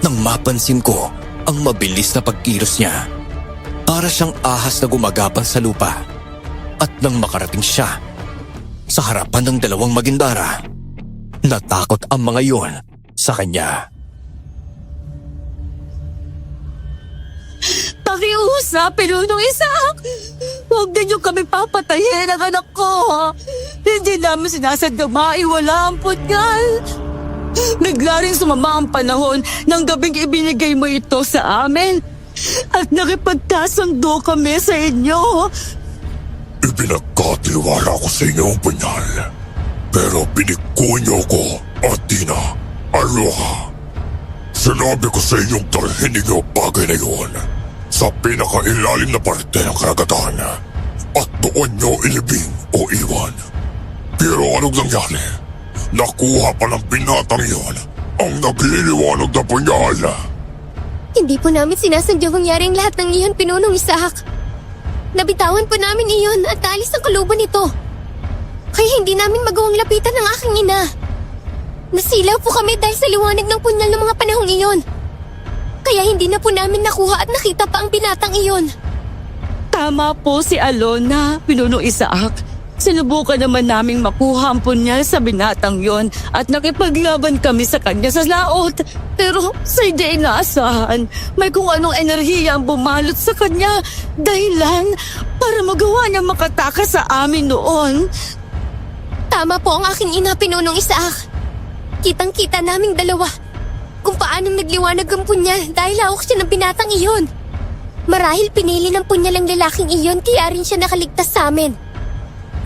nang mapansin ko ang mabilis na pagkilos niya. Para siyang ahas na gumagapang sa lupa. At nang makarating siya sa harapan ng dalawang magindara, natakot ang mga iyon sa kanya. Pakiusap, Pinunong Isaac! Huwag na niyo kami papatayin ang anak ko. Hindi namin sinasadyang maiwala ang punyal. Bigla rin sumama ang panahon ng gabing ibinigay mo ito sa amin. At nakipagkasundo kami sa inyo. Ipinagkatiwala ko sa inyo ang punyal. Pero piniko niyo ko, Athena, Aloha. Sinabi ko sa inyong dalhin niyo bagay na yun sa pinakailalim na parte ng karagatan at doon niyo ilibing o iwan. Pero anong nangyari? Nakuha pa ng binatang iyon ang nagliliwanag na punyal. Hindi po namin sinasadyang mangyari ang lahat ng iyon, Pinunong Isaac. Nabitawan po namin iyon at alis ang kaluban nito. Kaya hindi namin magawang lapitan ng aking ina. Nasilaw po kami dahil sa liwanag ng punyal ng mga panahong iyon. Kaya hindi na po namin nakuha at nakita pa ang binatang iyon. Tama po si Alona, Pinunong Isaac. Sinubukan naman naming makuha ang punyal sa binatang yon at nakipaglaban kami sa kanya sa laot. Pero sa hindi inaasahan, may kung anong enerhiya ang bumalot sa kanya. Dahilan para magawa niya makatakas sa amin noon. Tama po ang aking ina, Pinunong Isaac. Kitang-kita naming dalawa kung paanong nagliwanag ang punyal dahil hawak siya ng binatang iyon. Marahil pinili ng punyal ang lalaking iyon kaya rin siya nakaligtas sa amin.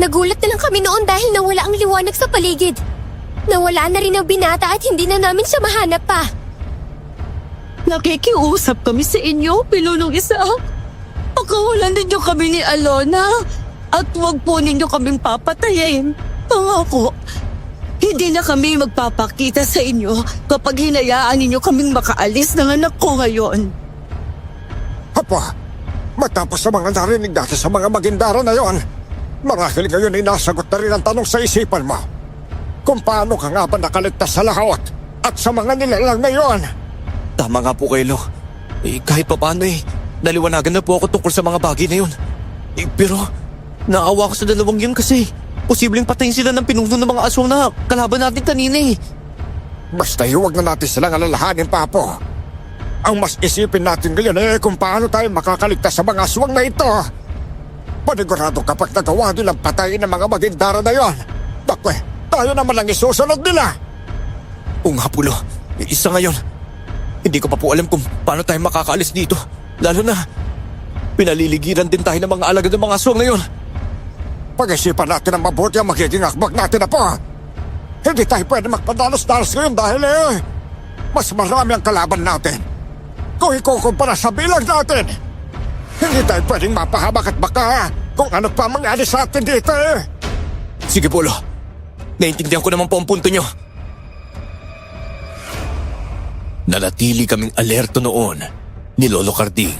Nagulat na lang kami noon dahil nawala ang liwanag sa paligid. Nawala na rin ang binata at hindi na namin siya mahanap pa. Nakikiusap kami sa inyo, Pinunong Isaac. Pagkawalan ninyo kami ni Alona at huwag po ninyo kaming papatayin. Pangako, hindi na kami magpapakita sa inyo kapag hinayaan ninyo kaming makaalis ng anak ko ngayon. Papa, matapos sa mga narinig dati sa mga magindara na yon, marahil ngayon ay nasagot na rin ang tanong sa isipan mo. Kung paano ka nga ba nakaligtas sa lahot at sa mga nilalang na yon? Tama nga po kayo, Lo. Kahit pa paano naliwanagan na po ako tungkol sa mga bagay na yun. Pero naawa ko sa dalawang yun kasi posibleng patayin sila ng pinuno ng mga aswang na kalaban natin kanina Basta huwag na natin silang alalahanin, Papo. Ang mas isipin natin ngayon kung paano tayo makakaligtas sa mga aswang na ito. Panigurado kapag nagawa nilang patayin ng mga magindara na yon, bakwe, tayo naman lang isusunod nila. Oo nga po, Lo. Isa ngayon. Hindi ko pa po alam kung paano tayo makakaalis dito. Lalo na pinaliligiran din tayo ng mga alagad ng mga aswang na yon. Pag-isipan natin ang mabuti ang magiging akbag natin na po. Hindi tayo pwede magpadalos-dalos ngayon dahil mas marami ang kalaban natin kung ikukumpara sa bilang natin. Hindi tayo pwedeng mapahamak at baka kung ano pa mangyari sa atin dito eh. Sige, Polo. Naintindihan ko naman po ang punto nyo. Nanatili kaming alerto noon ni Lolo Carding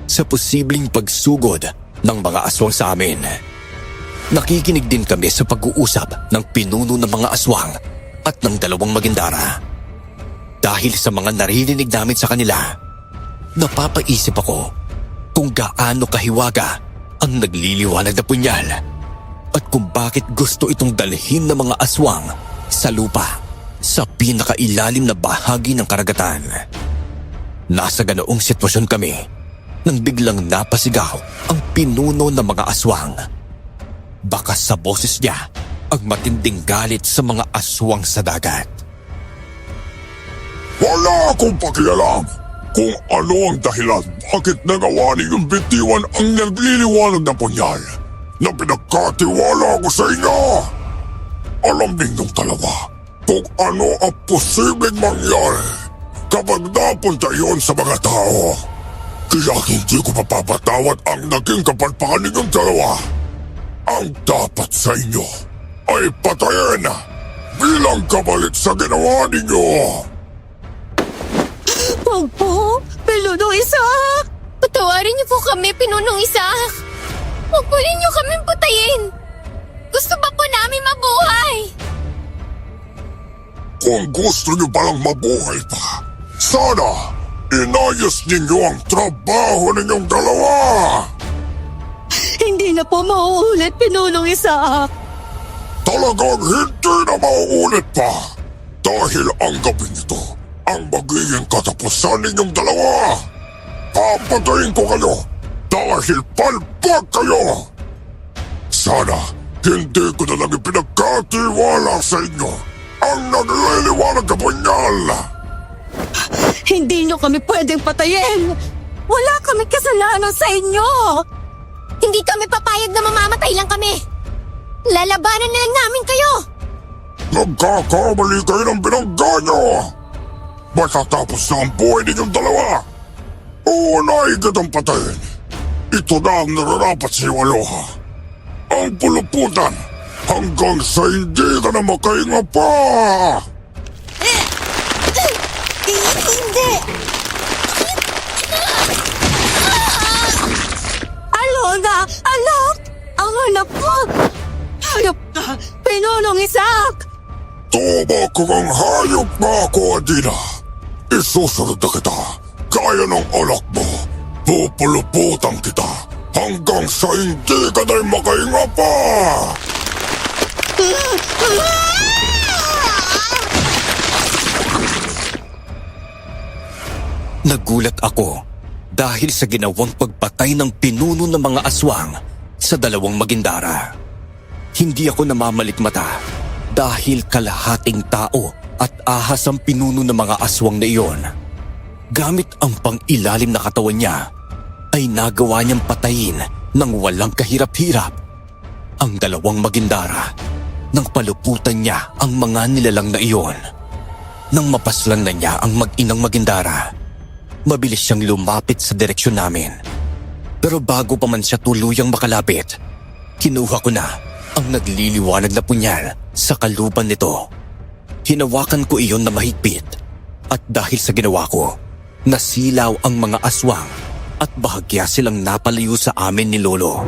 sa posibleng pagsugod ng mga aswang sa amin. Nakikinig din kami sa pag-uusap ng pinuno ng mga aswang at ng dalawang magindara. Dahil sa mga naririnig namin sa kanila, napapaisip ako kung gaano kahiwaga ang nagliliwanag na punyal at kung bakit gusto itong dalhin ng mga aswang sa lupa sa pinakailalim na bahagi ng karagatan. Nasa ganoong sitwasyon kami nang biglang napasigaw ang pinuno ng mga aswang. Baka sa boses niya ang matinding galit sa mga aswang sa dagat. Wala akong pakialam kung ano ang dahilan bakit nagawa niyong bitiwan ang nagliliwanag na punyal na pinagkatiwala ko sa inyo. Alam ninyong dalawa kung ano ang posibleng mangyari kapag napunta yon sa mga tao. Kaya hindi ko mapapatawad ang naging kapalpakan ninyong dalawa. Ang dapat sa inyo ay patayin bilang kapalit sa ginawa ninyo. Huwag po, Pinuno Isaac! Patawarin niyo po kami, Pinunong Isaac. Huwag po ninyo kaming patayin. Gusto pa po namin mabuhay. Kung gusto niyo palang mabuhay pa, sana inayos ninyo ang trabaho ninyong dalawa. Hindi na po mauulit, Pinunong Isaac. Talagang hindi na mauulit pa dahil ang gabi nito ang magiging katapusan ninyong dalawa. Papatayin ko kayo dahil palpak kayo. Sana hindi ko na lang ipinagkatiwala sa inyo ang nagliliwanag na punyal. Hindi nyo kami pwedeng patayin. Wala kami kasalanan sa inyo. Hindi kami papayag na mamamatay lang kami. Lalabanan na lang namin kayo. Nagkakamali kayo ng binangga nyo. Matatapos na ang buhay ninyong dalawa. Uunay kitang patayin. Ito na ang nararapat sa iyo, Aloha. Ang puluputan hanggang sa hindi ka na makahinga pa. Hindi. Alona! Anak! Ang hanap ko! Hanap ka! Pinunong Isaac! Tuma kang hayop na ako, Adina. Isusunod na kita. Kaya ng alak mo. Pupuluputan kita hanggang sa hindi ka na makahinga pa. Nagulat ako dahil sa ginawang pagpatay ng pinuno ng mga aswang sa dalawang magindara. Hindi ako namamalikmata dahil kalahating tao at ahas ang pinuno ng mga aswang na iyon. Gamit ang pang-ilalim na katawan niya, ay nagawa niyang patayin ng walang kahirap-hirap ang dalawang magindara nang paluputan niya ang mga nilalang na iyon. Nang mapaslan na niya ang mag-inang magindara, mabilis siyang lumapit sa direksyon namin. Pero bago pa man siya tuluyang makalapit, kinuha ko na ang nagliliwanag na punyal sa kaluban nito. Hinawakan ko iyon na mahigpit at dahil sa ginawa ko, nasilaw ang mga aswang at bahagya silang napalayo sa amin ni Lolo.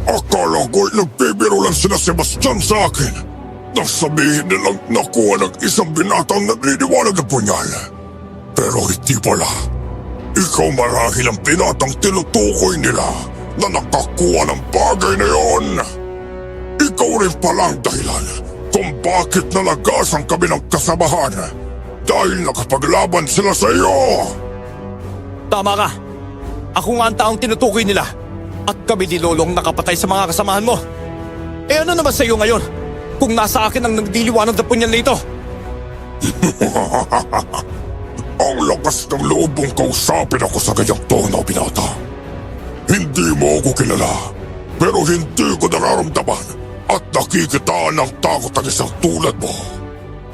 Akala ko'y nagbibiro lang sila Sebastian sa akin. Nasabihin nilang nakuha ng isang binatang nagliliwanag na punyal. Pero hindi pala. Ikaw marahil ang binatang tinutukoy nila na nakakuha ng bagay na yon. Ikaw rin pala ang dahilan kung bakit nalagasan kami ng kasamahan dahil nakapaglaban sila sa iyo. Tama ka. Ako nga ang taong tinutukoy nila at kami ni Lolong nakapatay sa mga kasamahan mo. Eh ano naman sa iyo ngayon kung nasa akin ang nagliliwanag na punyal na ito? Ang lakas ng loob mong kausapin ako sa ganyang tono, binata. Hindi mo ako kilala, pero hindi ko nararamdaman at nakikitaan ng takot ang isang tulad mo.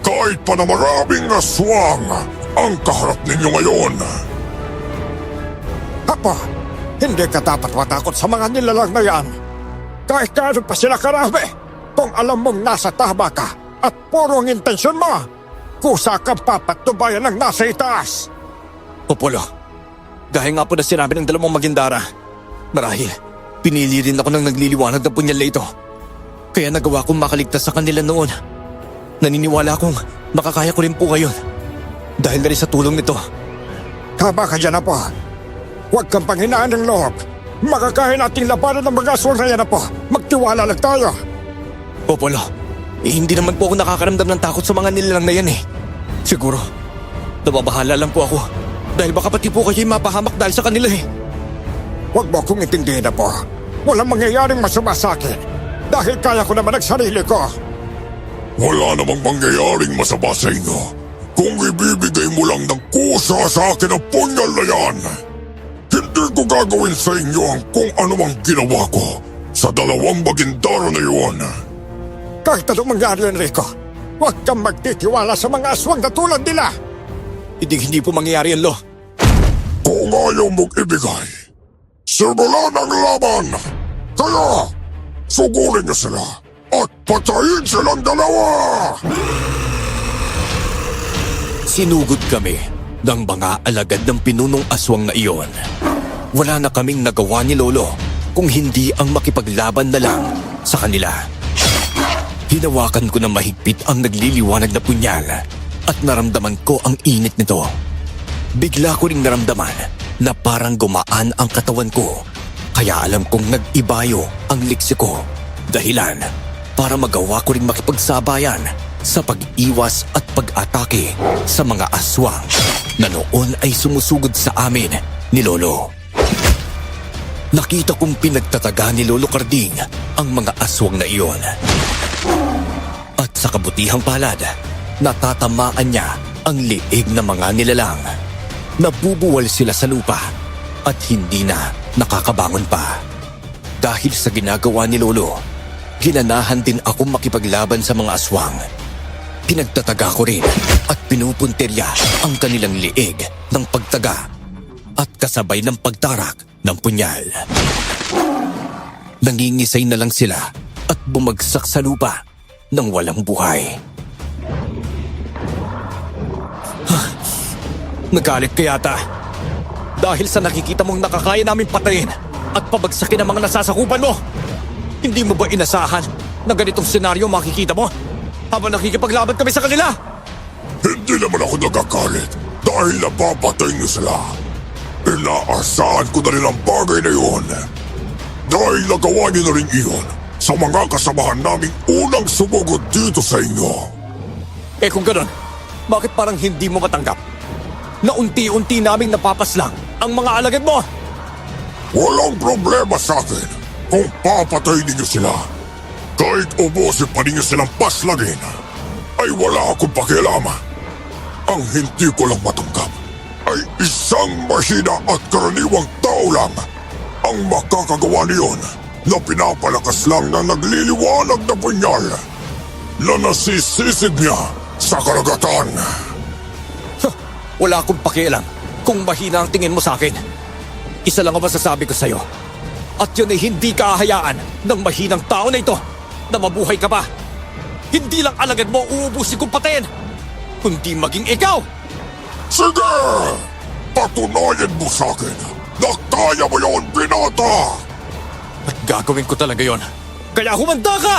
Kahit pa na maraming aswang ang kaharap ninyo ngayon. Apo, hindi ka dapat matakot sa mga nilalang na yan. Kahit gaano pa sila karami, kung alam mong nasa tama ka at puro ang intensyon mo, kusa kang papatubayan ng nasa itaas. Popolo, gaya nga po na sinabi ng dalawang magindara. Marahil, pinili rin ako ng nagliliwanag ng punyal na ito. Kaya nagawa kong makaligtas sa kanila noon. Naniniwala akong makakaya ko rin po ngayon. Dahil na rin sa tulong nito. Tama ka dyan, Apo. Huwag kang panghinaan ng loob. Makakaya nating labanan ng mga aswang na yan, Apo. Magtiwala lang tayo. Popolo, hindi naman po ako nakakaramdam ng takot sa mga nilalang na yan eh. Siguro, nababahala lang po ako. Dahil baka pati po kayo'y mapahamak dahil sa kanila eh. Huwag mo akong intindihin, Apo. Walang mangyayaring masama sa akin. Dahil kaya ko naman ang sarili ko. Wala namang mangyayaring masama sa inyo kung ibibigay mo lang ng kusa sa akin ang punyal na yan. Hindi ko gagawin sa inyo ang kung anumang ginawa ko sa dalawang magindaro na iyon. Kahit anong mangyari, Enrico, huwag kang magtitiwala sa mga aswang na tulad nila. Hindi po mangyayari yan, Lo. Kung ayaw mong ibigay, simulan ang laban. Kaya, sugurin niyo sila at patayin silang dalawa! Sinugod kami ng mga alagad ng pinunong aswang na iyon. Wala na kaming nagawa ni Lolo kung hindi ang makipaglaban na lang sa kanila. Hinawakan ko na mahigpit ang nagliliwanag na punyal at naramdaman ko ang init nito. Bigla ko ring naramdaman na parang gumaan ang katawan ko. Kaya alam kong nag-ibayo ang liksi ko. Dahilan para magawa ko ring makipagsabayan sa pag-iwas at pag-atake sa mga aswang na noon ay sumusugod sa amin ni Lolo. Nakita kong pinagtataga ni Lolo Carding ang mga aswang na iyon. At sa kabutihang palad, natatamaan niya ang liig ng mga nilalang. Nabubuwal sila sa lupa at hindi na nakakabangon pa. Dahil sa ginagawa ni Lolo, ginanahan din ako makipaglaban sa mga aswang. Pinagtataga ko rin at pinupunterya ang kanilang liig ng pagtaga at kasabay ng pagtarak ng punyal. Nangingisay na lang sila at bumagsak sa lupa ng walang buhay. Nagalit ka yata. Dahil sa nakikita mong nakakaya namin patayin at pabagsakin ang mga nasasakupan mo. Hindi mo ba inasahan na ganitong senaryo makikita mo habang nakikipaglaban kami sa kanila? Hindi naman ako nagagalit dahil napapatay niyo sila. Inaasahan ko na rin ang bagay na iyon. Dahil nagawa niyo na rin iyon sa mga kasamahan naming unang sumugod dito sa inyo. Eh kung ganun, bakit parang hindi mo matanggap na unti-unti naming napapaslang ang mga alagad mo? Walang problema sa akin kung papatay ninyo sila. Kahit ubusin pa ninyo silang paslagin, ay wala akong pakialam. Ang hindi ko lang matanggap ay isang mahina at karaniwang tao lang ang makakagawa niyon na pinapalakas lang ng nagliliwanag na punyal na nasisisid niya sa karagatan. Wala akong pakialam kung mahina ang tingin mo sa akin. Isa lang ang masasabi ko sa'yo. At yun ay hindi kahayaan ng mahinang tao na ito na mabuhay ka pa. Hindi lang alagad mo uubusin kong patayin, kundi maging ikaw. Sige! Patunayan mo sa akin na kaya mo yun, binata! At gagawin ko talaga yon. Kaya humanda ka!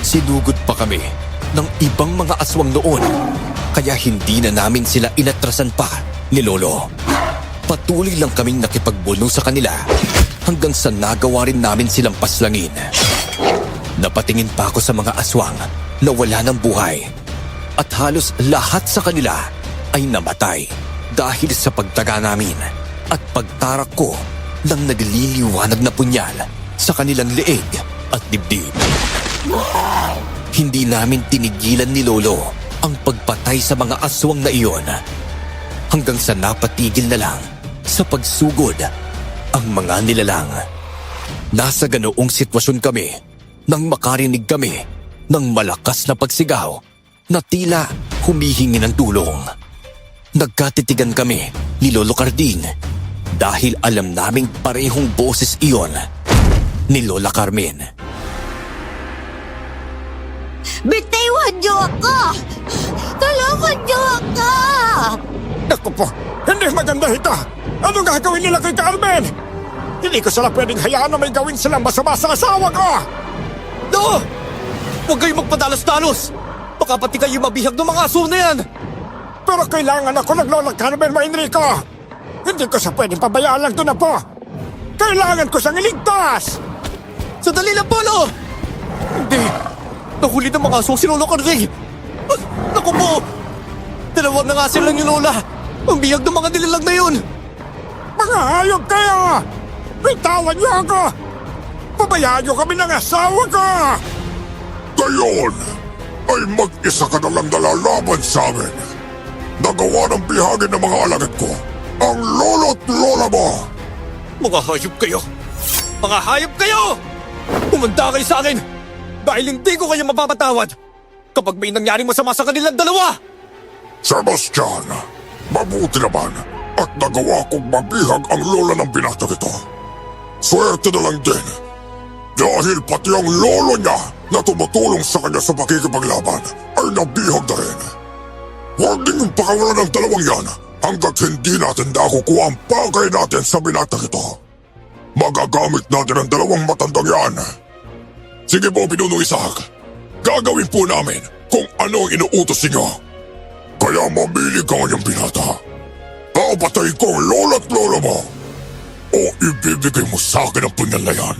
Sinugod pa kami ng ibang mga aswang noon. Kaya hindi na namin sila inatrasan pa ni Lolo. Patuloy lang kaming nakipagbuno sa kanila hanggang sa nagawa rin namin silang paslangin. Napatingin pa ako sa mga aswang na wala ng buhay. At halos lahat sa kanila ay namatay dahil sa pagtaga namin at pagtarak ko ng nagliliwanag na punyal sa kanilang leeg at dibdib. Hindi namin tinigilan ni Lolo ang pagpatay sa mga aswang na iyon hanggang sa napatigil na lang sa pagsugod ang mga nilalang. Nasa ganoong sitwasyon kami nang makarinig kami ng malakas na pagsigaw na tila humihingi ng tulong. Nagkatitigan kami ni Lolo Carding dahil alam naming parehong boses iyon ni Lola Carmen. Bitiwan niyo ako! Tulungan niyo ako! Naku po, hindi maganda ito. Ano gagawin nila kay Carmen? Hindi ko sila pwedeng hayaan na may gawin silang masama sa asawa ko! No! Huwag kayong magpadalos-dalos! Baka pati kayo mabihag ng mga aso na yan! Pero kailangan ako ng Lola Carmen Enrico! Hindi ko siya pwedeng pabayaan lang doon na po! Kailangan ko siyang iligtas! Sandali lang, Polo! Hindi! Nahuli ng mga aso si Lolo Carding! Naku po! Dalawang na nga sila ni Lola! Ang bihag ng mga nilalang na yun! Mga hayop kayo! Bitawan niyo ako! Pabayaan niyo kami ng asawa ko! Gayon ay mag-isa ka na lang nalalaban sa amin. Nagawa ng bihagin ng mga alagad ko ang lolo't lola mo. Mga hayop kayo! Mga hayop kayo! Umanda kayo sa akin! Dahil hindi ko kayo mapapatawad kapag may nangyaring masama sa kanilang dalawa! Sebastian, mabuti naman at nagawa kong mabihag ang lola ng binatang ito. Swerte na lang din dahil pati ang lolo niya na tumutulong sa kanya sa pakikipaglaban ay nabihag na rin. Huwag ninyong pakawalan ng dalawang yan hanggat hindi natin nakukuha ang bagay natin sa binatang ito. Magagamit natin ang dalawang matandang yan. Sige po, Pinunong Isaac. Gagawin po namin kung ano ang inuutos ninyo. Kaya mamili ka ngayong binata. Papatay ko ang lola't lola mo o ibibigay mo sa akin ang punyal na yan.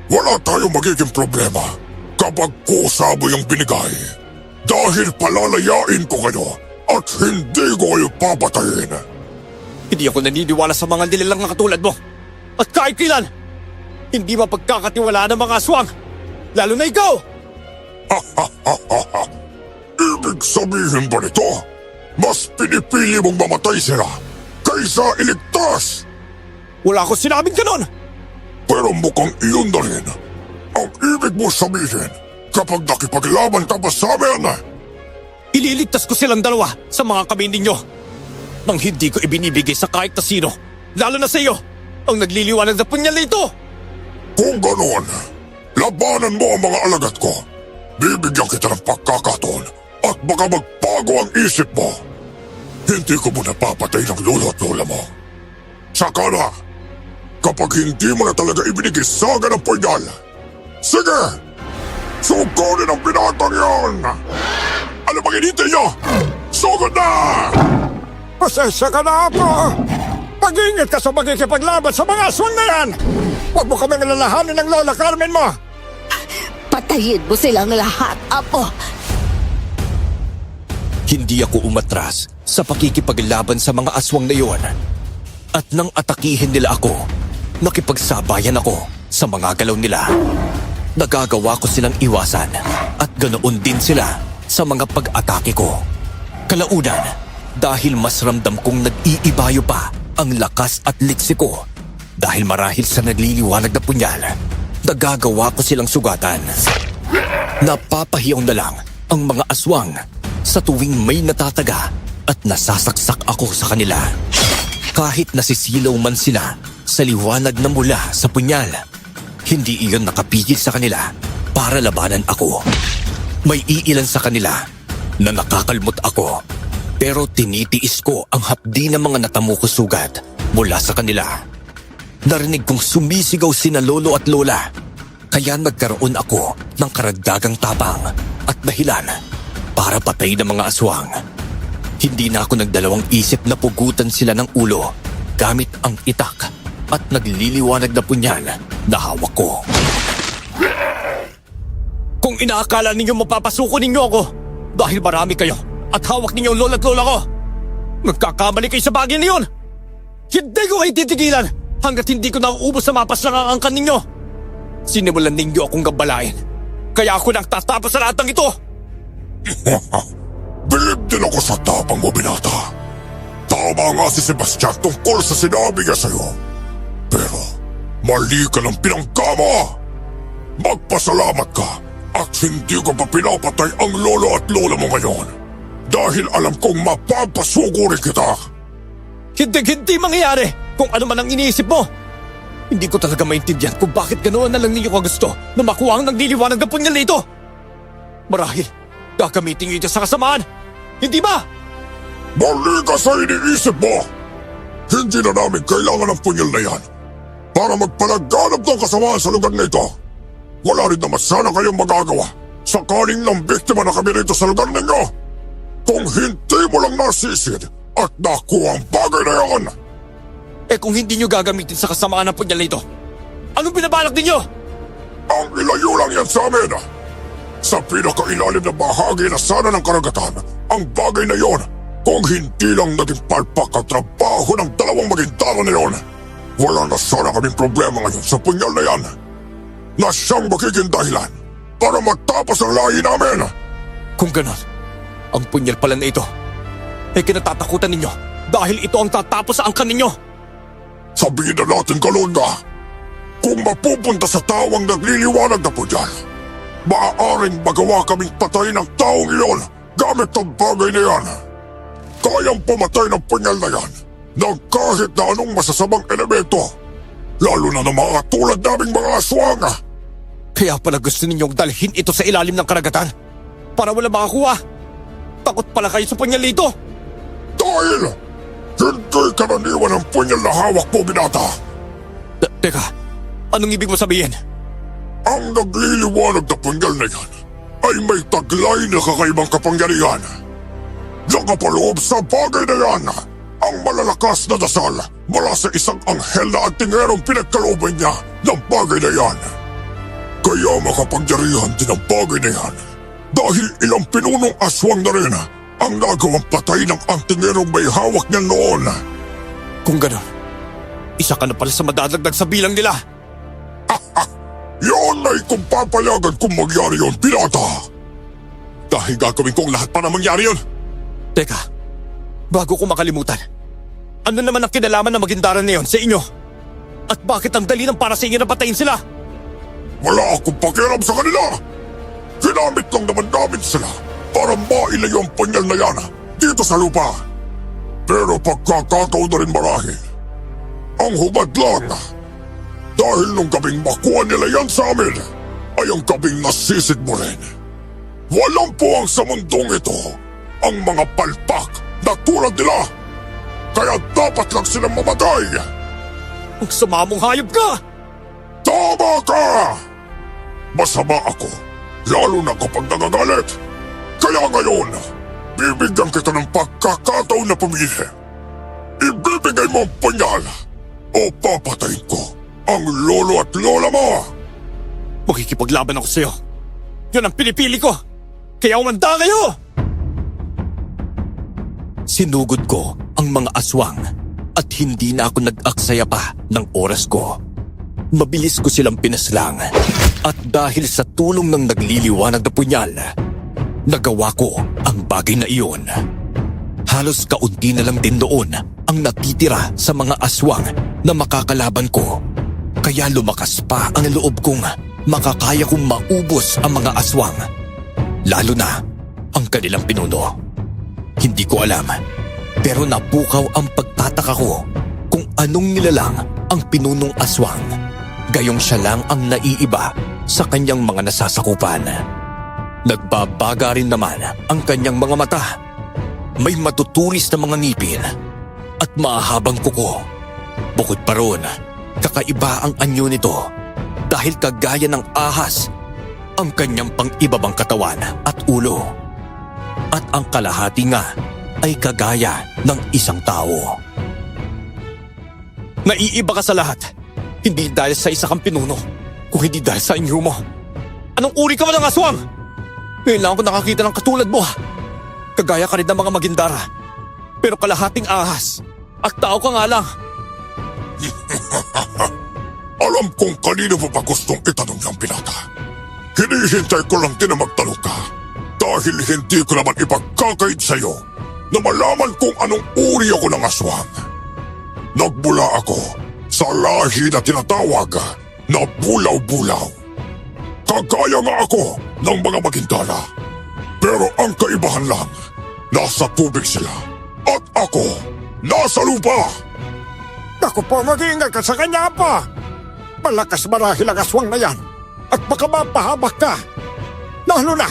Wala tayong magiging problema kapag kusabo yung binigay. Dahil palalayain ko kayo at hindi ko kayo papatayin. Hindi ako naniniwala sa mga nilalang na katulad mo. At kahit kailan, hindi mapagkakatiwalaan ng mga aswang. Lalo na ikaw! Ibig sabihin ba nito? Mas pinipili mong mamatay sila kaysa iligtas! Wala akong sinabing ganon! Pero mukhang iyon na rin ang ibig mo sabihin kapag nakipaglaban ka pa sa amin. Ililigtas ko silang dalawa sa mga kamay ninyo. Nang hindi ko ibinibigay sa kahit na sino, lalo na sa iyo, ang nagliliwanag na punyal na ito. Kung ganoon, labanan mo ang mga alagad ko. Bibigyan kita ng pagkakataon at baka magbago ang isip mo. Hindi ko muna papatay ng lolo at lola mo. Saka na, kapag hindi mo na talaga ibinigay sa akin ang punyal, sige, sugunin ang binatang yan! Ano bang hinintay niyo? Sugod na! Pasensya ka na, Apo! Pag-ingat ka sa magkikipaglaban sa mga aswang na yan! Huwag mo kaming alalahanin ng Lola Carmen mo! Patayin mo silang lahat, Apo! Hindi ako umatras sa pakikipaglaban sa mga aswang na iyon. At nang atakihin nila ako, nakipagsabayan ako sa mga galaw nila. Nagagawa ko silang iwasan at ganoon din sila sa mga pag-atake ko. Kalaunan, dahil mas ramdam kong nag-iibayo pa ang lakas at liksi ko dahil marahil sa nagliliwanag na punyal, nagagawa ko silang sugatan. Napapahiyaw na lang ang mga aswang sa tuwing may natataga at nasasaksak ako sa kanila. Kahit nasisilaw man sila sa liwanag na mula sa punyal, hindi iyon nakapigil sa kanila para labanan ako. May iilan sa kanila na nakakalmot ako, pero tinitiis ko ang hapdi ng mga natamo ko sugat mula sa kanila. Narinig kong sumisigaw sina lolo at lola, kaya nagkaroon ako ng karagdagang tapang at dahilan para patay ng mga aswang. Hindi na ako nagdalawang isip na pugutan sila ng ulo gamit ang itak at nagliliwanag na punyal na hawak ko. Kung inaakala ninyo mapapasuko ninyo ako dahil marami kayo at hawak ninyo ang lola at lola ko, magkakamali kayo sa bagay na yun. Hindi ko kayo titigilan hanggat hindi ko nauubos sa mapas ng angkan ninyo. Sinimulan ninyo akong gambalain, kaya ako nagtatapos sa lahat ng ito. Bilib din ako sa tapang mo, binata. Tama nga si Sebastian tungkol sa sinabi niya sa'yo. Pero mali ka ng pinangka mo. Magpasalamat ka At hindi ko pa pinapatay ang lolo at lola mo ngayon. Dahil alam kong mapapasuko rin kita. Hindi mangyayari kung ano man ang iniisip mo. Hindi ko talaga maintindihan kung bakit ganoon na lang ninyo kagusto na makuha ang nagliliwanag ng punyal na ito. Marahil, gagamitin niyo ito sa kasamaan. Hindi ba? Mali ka sa iniisip mo! Hindi na namin kailangan ng punyal na yan para magpalaganap ng kasamaan sa lugar na ito. Wala rin naman sana kayong magagawa sakaling ng biktima na kami rito sa lugar ninyo. Kung hindi mo lang nasisid at nakuha ang bagay na yan. Eh kung hindi nyo gagamitin sa kasamaan ng punyal na ito, anong binabalak ninyo? Ang ilayo lang yan sa amin. Sa pinakailalim na bahagi na sana ng karagatan, ang bagay na yon, kung hindi lang naging palpak ang trabaho ng dalawang magintara na yon, wala na sana kaming problema ngayon sa punyal na yan, na siyang magiging dahilan para matapos ang lahi namin. Kung ganon, ang punyal pala na ito, ay kinatatakutan ninyo dahil ito ang tatapos sa angkan ninyo. Sabihin na natin, Kalunda, kung mapupunta sa tawang nagliliwanag na punyal, maaaring magawa kaming patay ng taong iyon gamit ang bagay na yan. Kayang pumatay ng punyal na yan ng kahit na anong masasamang elemento, lalo na ng mga tulad naming mga aswang. Kaya pala gusto ninyong dalhin ito sa ilalim ng karagatan para wala makakuha. Takot pala kayo sa punyal nito. Dahil hindi karaniwan ang punyal na hawak mo, binata. Teka, anong ibig mo sabihin? Ang nagliliwanag na punyal na yan ay may taglay na kakaibang kapangyarihan. Nakapaloob sa bagay na yan ang malalakas na dasal mula sa isang anghel na antingerong pinagkalooban niya ng bagay na yan. Kaya makapangyarihan din ang bagay na yan dahil ilang pinunong aswang na rin ang nagawang patay ng antingerong may hawak niya noon. Kung ganon, isa ka na pala sa madadagdag sa bilang nila. Yun ay kung papayagan kung mangyari yun, pirata. Dahil gagawin kong lahat para mangyari yun. Teka, bago ko makalimutan, ano naman ang kinalaman ng magindaran na yun sa inyo? At bakit ang dali ng para sa inyo na patayin sila? Wala akong pakialam sa kanila. Ginamit lang naman namin sila para mailayo ang punyal na yan dito sa lupa. Pero pagkakataon na rin marahil, ang hubad lang. Dahil nung gabing makuha nila yan sa amin, ay ang gabing nasisid mo rin. Walang puwang sa mundong ito ang mga palpak na tulad nila. Kaya dapat lang silang mamatay. Ang sama mong hayop ka! Tama ka! Masama ako, lalo na kapag nagagalit. Kaya ngayon, bibigyan kita ng pagkakataon na pumili. Ibibigay mo ang punyal o papatayin ko ang lolo at lola mo. Makikipaglaban ako sa'yo. Yun ang pinipili ko. Kaya umanda kayo! Sinugod ko ang mga aswang at hindi na ako nag-aksaya pa ng oras ko. Mabilis ko silang pinaslang at dahil sa tulong ng nagliliwanag na punyal, nagawa ko ang bagay na iyon. Halos kaunti na lang din doon ang natitira sa mga aswang na makakalaban ko. Kaya lumakas pa ang loob kong makakaya kong maubos ang mga aswang. Lalo na ang kanilang pinuno. Hindi ko alam, pero napukaw ang pagtataka ko kung anong nilalang ang pinunong aswang. Gayong siya lang ang naiiba sa kanyang mga nasasakupan. Nagbabaga rin naman ang kanyang mga mata. May matutulis na mga ngipin at mahabang kuko. Bukod pa roon, kakaiba ang anyo nito dahil kagaya ng ahas ang kanyang pang-ibabang katawan at ulo. At ang kalahati nga ay kagaya ng isang tao. Naiiba ka sa lahat. Hindi dahil sa isa kang pinuno, kung hindi dahil sa inyo mo. Anong uri ka ba ng aswang? Ngayon lang ako nakakita ng katulad mo. Kagaya ka rin ng mga magindara. Pero kalahating ahas at tao ka nga lang. Alam kong kanino mo pa gustong itanong yung pinata. Hinihintay ko lang din na magtanong ka. Dahil hindi ko naman ipagkakait sa'yo na malaman kung anong uri ako ng aswang. Nagmula ako sa lahi na tinatawag na bulaw-bulaw. Kagaya nga ako ng mga Maguindana. Pero ang kaibahan lang, nasa tubig sila. At ako, nasa lupa. Naku po, mag-iingat ka sa kanya pa. Malakas marahil ang aswang na yan at baka mapahamak ka. Lalo na,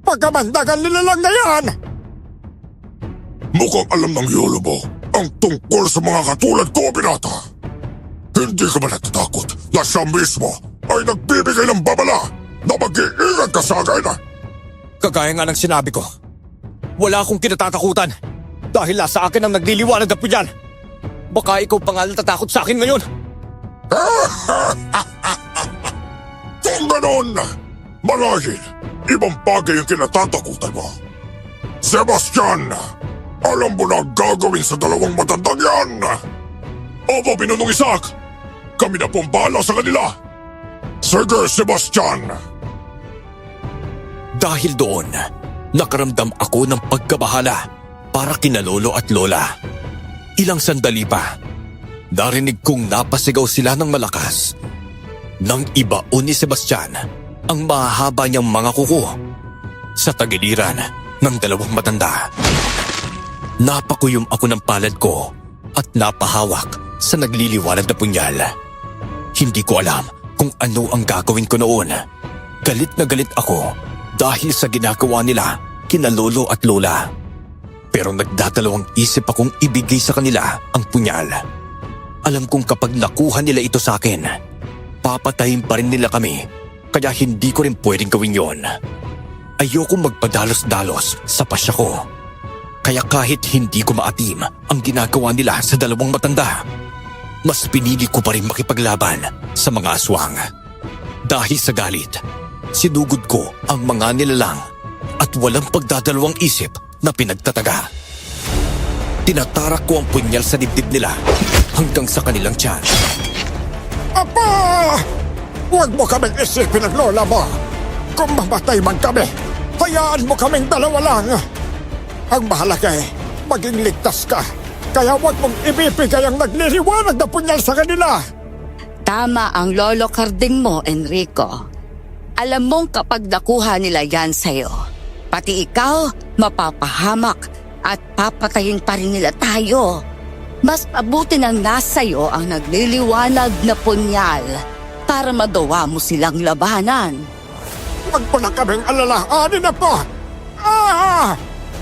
pagkamandagan nilalang na yan. Mukhang alam ng lolo mo ang tungkol sa mga katulad ko, binata. Hindi ka ba natatakot na siya mismo ay nagbibigay ng babala na mag-iingat ka sa akin? Kagaya nga ng sinabi ko, wala akong kinatatakutan dahil nasa akin ang nagliliwanag na punyan. Baka ikaw pa nga natatakot sa akin ngayon. Kung ganon, marahil ibang bagay ang kinatatakutan mo. Sebastian, alam mo na ang gagawin sa dalawang matandang yan. Opo, Pinunong Isaac. Kami na pong bahala sa kanila. Sige, Sebastian. Dahil doon, nakaramdam ako ng pagkabahala para kina lolo at lola. Ilang sandali pa, narinig kong napasigaw sila ng malakas. Nang ibaon ni Sebastian ang mahaba niyang mga kuko sa tagiliran ng dalawang matanda. Napakuyom ako ng palad ko at napahawak sa nagliliwanag na punyal. Hindi ko alam kung ano ang gagawin ko noon. Galit na galit ako dahil sa ginagawa nila kina lolo at lola. Pero nagdadalawang isip akong ibigay sa kanila ang punyal. Alam kong kapag nakuha nila ito sa akin, papatayin pa rin nila kami, kaya hindi ko rin pwedeng gawin yon. Ayokong magpadalos-dalos sa pasya ko. Kaya kahit hindi ko maatim ang ginagawa nila sa dalawang matanda, mas pinili ko pa rin makipaglaban sa mga aswang. Dahil sa galit, sinugod ko ang mga nilalang at walang pagdadalawang isip na pinagtataga. Tinatarak ko ang punyal sa dibdib nila hanggang sa kanilang tiyan. Apa! Huwag mo kaming isipin ng lola mo. Kung mamatay man kami, hayaan mo kaming dalawa lang. Ang mahalaga maging ligtas ka. Kaya huwag mong ibibigay ang nagliliwanag na punyal sa kanila. Tama ang lolo karding mo, Enrico. Alam mong kapag nakuha nila yan sa'yo, pati ikaw mapapahamak at papatayin pa rin nila tayo. Mas mabuti nang nasa'yo ang nagliliwanag na punyal para madawa mo silang labanan. Huwag mo na kaming alalahanin na po.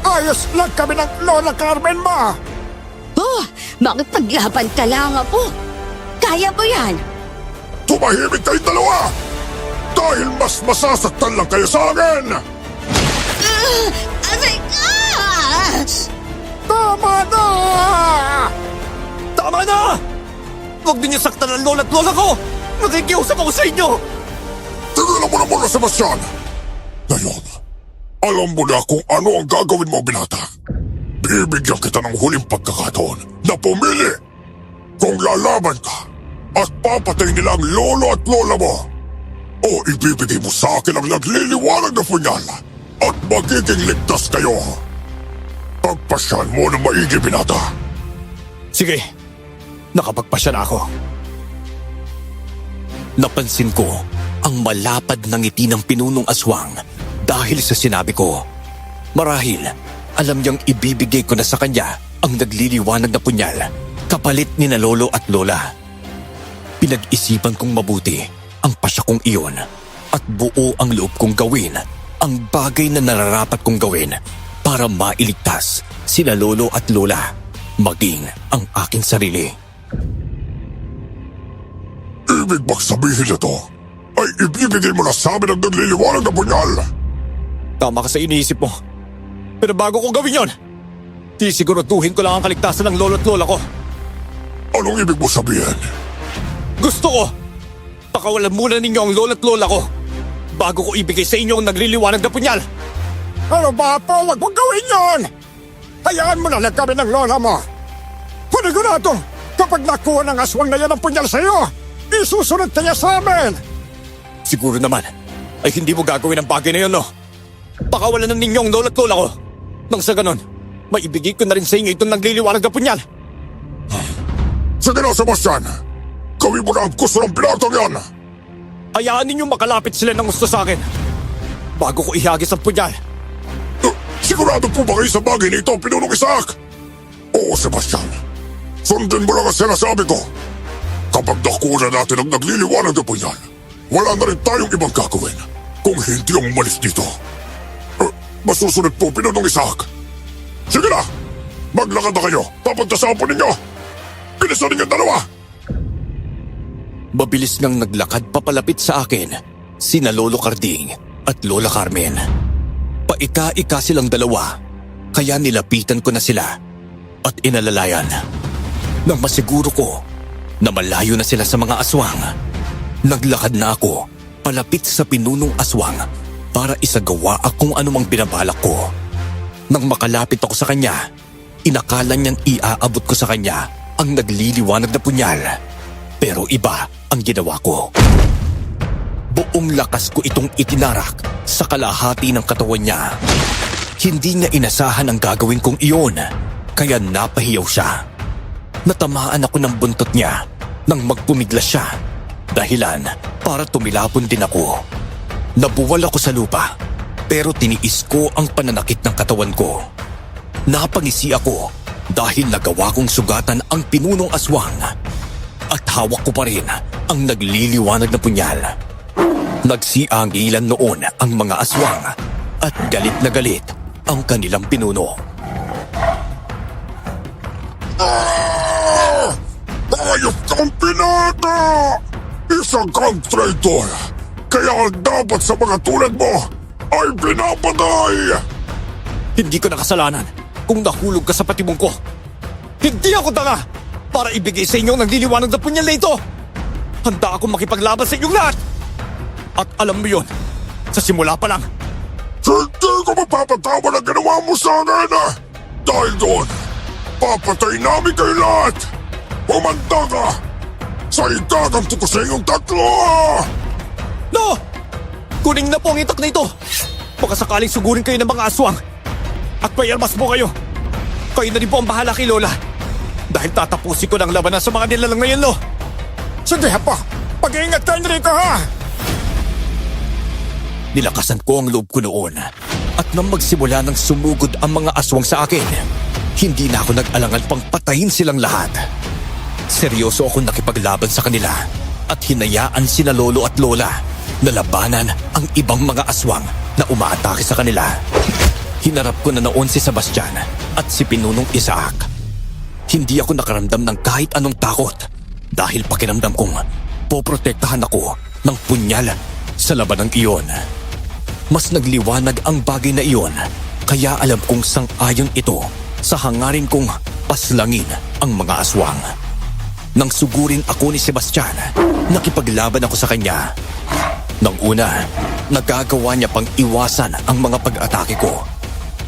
Ayos lang kami ng Lola Carmen mo. Oh, makipaglaban ka lang, Apo. Kaya mo yan. Tumahimik kayong dalawa! Dahil mas masasaktan lang kayo sa akin! Aray ka! Tama na! Tama na! Huwag din niyo saktan ang lola at lola ko! Nakikiusap ako sa inyo! Tigilan mo na muna, Sebastian! Ngayon, alam mo na kung ano ang gagawin mo, binata. Bibigyan kita ng huling pagkakataon na pumili kung lalaban ka at papatayin nila ang lolo at lola mo o ibibigay mo sa akin ang nagliliwanag na punyal at magiging ligtas kayo. Pagpasyan mo na maigi, binata. Sige, nakapagpasya na ako. Napansin ko ang malapad na ngiti ng pinunong aswang dahil sa sinabi ko. Marahil, alam niyang ibibigay ko na sa kanya ang nagliliwanag na punyal kapalit ni na lolo at lola. Pinag-isipan kong mabuti ang pasya kong iyon at buo ang loob kong gawin ang bagay na nararapat kong gawin para mailigtas sina lolo at lola, maging ang aking sarili. Ibig bang sabihin ito ay ibibigay mo na sa amin ang nagliliwanag na punyal? Tama ka sa iniisip mo. Pero bago ko gawin yon, sisiguraduhin ko lang ang kaligtasan ng lolo at lola ko. Anong ibig mo sabihin? Gusto ko, pakawalan muna ninyo ang lolo at lola ko bago ko ibigay sa inyo ang nagliliwanag na punyal. Ano ba po? Huwag mong gawin yun! Hayaan mo na lang kami ng lola mo. Panigurado, kapag nakuha ng aswang na yan ang punyal sa'yo, isusunod niya sa amin! Siguro naman ay hindi mo gagawin ang bagay na yun, no? Pakawalan na ninyo ang lolo at lola ko. Nang sa ganon, maibigay ko na rin sa inyo itong nagliliwanag na punyal. Sige na, Sebastian. Gawin mo na ang gusto ng pinatang yan. Hayaan ninyo makalapit sila ng gusto sa akin. bago ko ihagis ang punyal. Sigurado po ba kayo sa bagay na ito, Pinunong Isaac? Oo, Sebastian. Sundin mo lang ang sinasabi ko. Kapag nakuha natin ang nagliliwanag na punyal, wala na rin tayong ibang gagawin kung hindi ang umalis dito. Masusunod po, Pinunong Isaac. Sige na! Maglakad na kayo! Papunta sa apo ninyo! Bilisan ninyo dalawa! Mabilis ngang naglakad papalapit sa akin sina Lolo Carding at Lola Carmen. Paika-ika silang dalawa, kaya nilapitan ko na sila at inalalayan. Nang masiguro ko na malayo na sila sa mga aswang, naglakad na ako palapit sa pinunong aswang para isagawa akong anumang binabalak ko. Nang makalapit ako sa kanya, inakala niyang iaabot ko sa kanya ang nagliliwanag na punyal. Pero iba ang ginawa ko. Buong lakas ko itong itinarak sa kalahati ng katawan niya. Hindi niya inasahan ang gagawin kong iyon, kaya napahiyaw siya. Natamaan ako ng buntot niya nang magpumiglas siya. Dahilan para tumilapon din ako. Nabuwal ako sa lupa, pero tiniis ko ang pananakit ng katawan ko. Napangisi ako dahil nagawa kong sugatan ang pinunong aswang. At hawak ko pa rin ang nagliliwanag na punyal. Nagsiangilan noon ang mga aswang at galit na galit ang kanilang pinuno. Ayop kang pinata! Isang kang traitor! Kaya dapat sa mga tulad mo ay pinapatay! Hindi ko nakasalanan kung nahulog ka sa patibong ko. Hindi ako tanga para ibigay sa inyo ang nagliliwanag na punyal na ito. Handa akong makipaglaban sa inyong lahat. At alam mo yun, sa simula pa lang. Hindi ko mapapatawad ang ginawa mo sa akin! Dahil doon, papatay namin kayo lahat! Pumanda ka! Sa ikaganto ko sa inyong tatlo! No! Kunin na po ang itak na ito. Baka sakaling sugurin kayo ng mga aswang. At mayalmas mo kayo. Kayo na rin po ang bahala kay Lola. Dahil tatapusin ko ng labanan sa mga nilalang ngayon, no? Sige pa, pag-iingat ka Enrico ha! Nilakasan ko ang loob ko noon. At nang magsimula ng sumugod ang mga aswang sa akin, hindi na ako nag-alangan pang patayin silang lahat. Seryoso akong nakipaglaban sa kanila at hinayaan sina Lolo at Lola na labanan ang ibang mga aswang na umaatake sa kanila. Hinarap ko na noon si Sebastian at si Pinunong Isaac. Hindi ako nakaramdam ng kahit anong takot dahil pakiramdam kong poprotektahan ako ng punyal sa labanang iyon. Mas nagliwanag ang bagay na iyon, kaya alam kong sang-ayon ito sa hangarin kong paslangin ang mga aswang. Nang sugurin ako ni Sebastian, nakipaglaban ako sa kanya. Nang una, nagagawa niya pang iwasan ang mga pag-atake ko.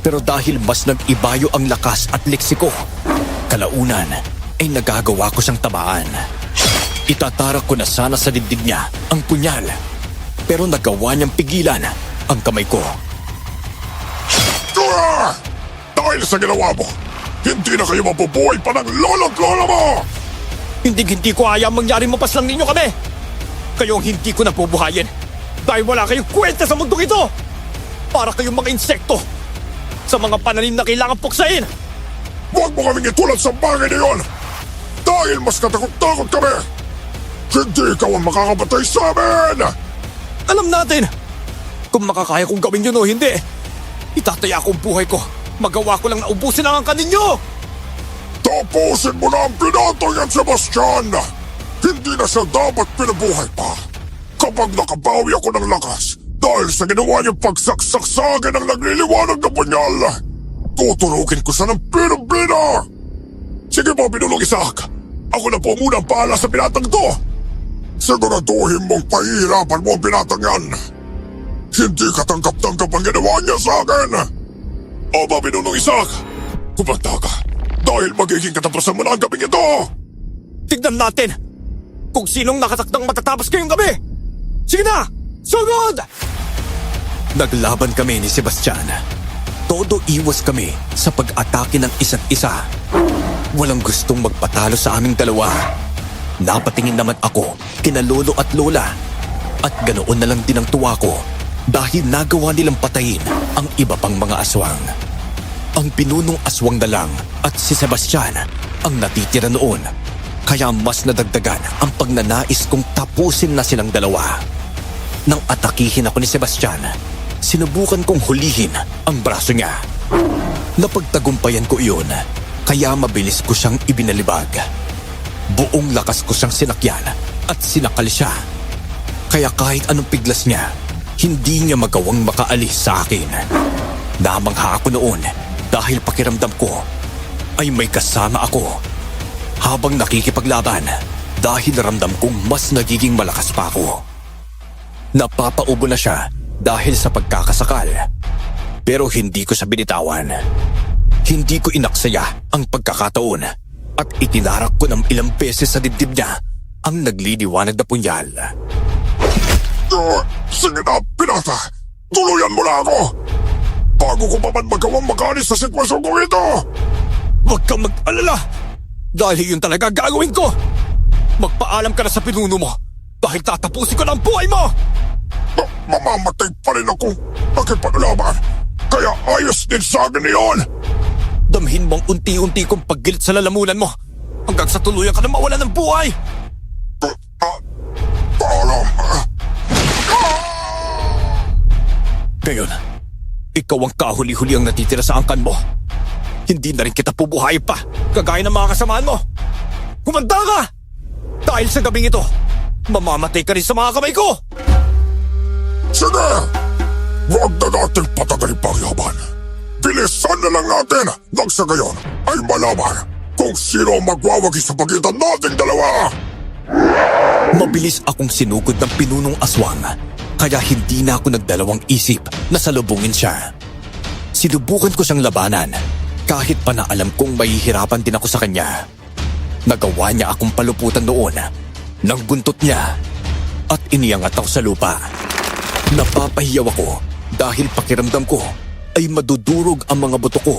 Pero dahil mas nag-ibayo ang lakas at liksi ko, kalaunan ay nagagawa ko siyang tamaan. Itatarak ko na sana sa dibdib niya ang punyal, pero nagawa niyang pigilan ang kamay ko. Dahil sa ginawa mo, hindi na kayo mabubuhay pa ng lolo't lola mo! Hindi ko ayang mangyari mapaslang ninyo kami! Kayo ang hindi ko napubuhayin dahil wala kayong kwenta sa mundong ito! Para kayong mga insekto sa mga pananim na kailangan puksain! Huwag mo kaming itulad sa bagay na yun! Dahil mas katakot-takot kami! Hindi ikaw ang makakapatay sa amin! Alam natin kung makakaya kong gawin yun o hindi. Itataya ko ang buhay ko. Magawa ko lang na ubusin ang angkan ninyo! Tapusin mo na ang pinatay at Sebastian! Hindi na siya dapat pinabuhay pa. Kapag nakabawi ako ng lakas dahil sa ginawa niyang pagsaksak sa akin ng nagliliwanag na punyal, tuturugin ko siya ng pinabina! Sige po, Pinunong Isaac. Ako na po muna ang pahala sa binatang to. Siguraduhin mong pahihirapan mo ang binatang yan. Hindi katanggap-tanggap ang ginawa niya sa akin. Aba, Pinunong Isaac, kumanta ka dahil magiging katapusan mo na ang gabing ito. Tignan natin kung sinong nakatakdang matatapos kayong gabi. Sige na! Sugod! Naglaban kami ni Sebastian. Todo iwas kami sa pag-atake ng isa't isa. Walang gustong magpatalo sa aming dalawa. Napatingin naman ako kina Lolo at Lola. At ganoon na lang din ang tuwa ko dahil nagawa nilang patayin ang iba pang mga aswang. Ang pinunong aswang na lang at si Sebastian ang natitira noon, kaya mas nadagdagan ang pagnanais kong tapusin na silang dalawa. Nang atakihin ako ni Sebastian, sinubukan kong hulihin ang braso niya. Napagtagumpayan ko iyon, kaya mabilis ko siyang ibinalibag. Buong lakas ko siyang sinakyan at sinakal siya. Kaya kahit anong piglas niya, hindi niya magawang makaalis sa akin. Namangha ako noon dahil pakiramdam ko ay may kasama ako habang nakikipaglaban dahil ramdam kong mas nagiging malakas pa ako. Napapaubo na siya dahil sa pagkakasakal. Pero hindi ko siya binitawan. Hindi ko inaksaya ang pagkakataon at itinarak ko ng ilang beses sa dibdib niya ang nagliliwanag na punyal. Sige na, Pinata! Tuluyan mo na ako! Bago ko pa man magawang makaalis sa sitwasyon ko ito! Huwag kang mag-alala! Dahil yun talaga gagawin ko! Magpaalam ka na sa pinuno mo dahil tatapusin ko ng buhay mo! Mamamatay pa rin ako nakipaglaban, kaya ayos din sa akin iyon! Damhin mong unti-unti kong paggilit sa lalamunan mo hanggang sa tuluyan ka na mawala ng buhay! Paalam! Ngayon, ikaw ang kahuli-huli ang natitira sa angkan mo. Hindi na rin kita pubuhay pa, kagaya ng mga kasamaan mo. Kumanda ka! Dahil sa gabing ito, mamamatay ka rin sa mga kamay ko! Sige! Huwag na nating patagay pang laban. Bilisan na lang natin nang sa gayon ay malaman kung sino ang magwawagi sa pagitan nating dalawa! Mabilis akong sinugod ng pinunong aswang, kaya hindi na ako nagdalawang isip na salubungin siya. Sinubukan ko siyang labanan, kahit pa na alam kong mahihirapan din ako sa kanya. Nagawa niya akong paluputan noon ng buntot niya at iniangat ako sa lupa. Napapahiyaw ako dahil pakiramdam ko ay madudurog ang mga buto ko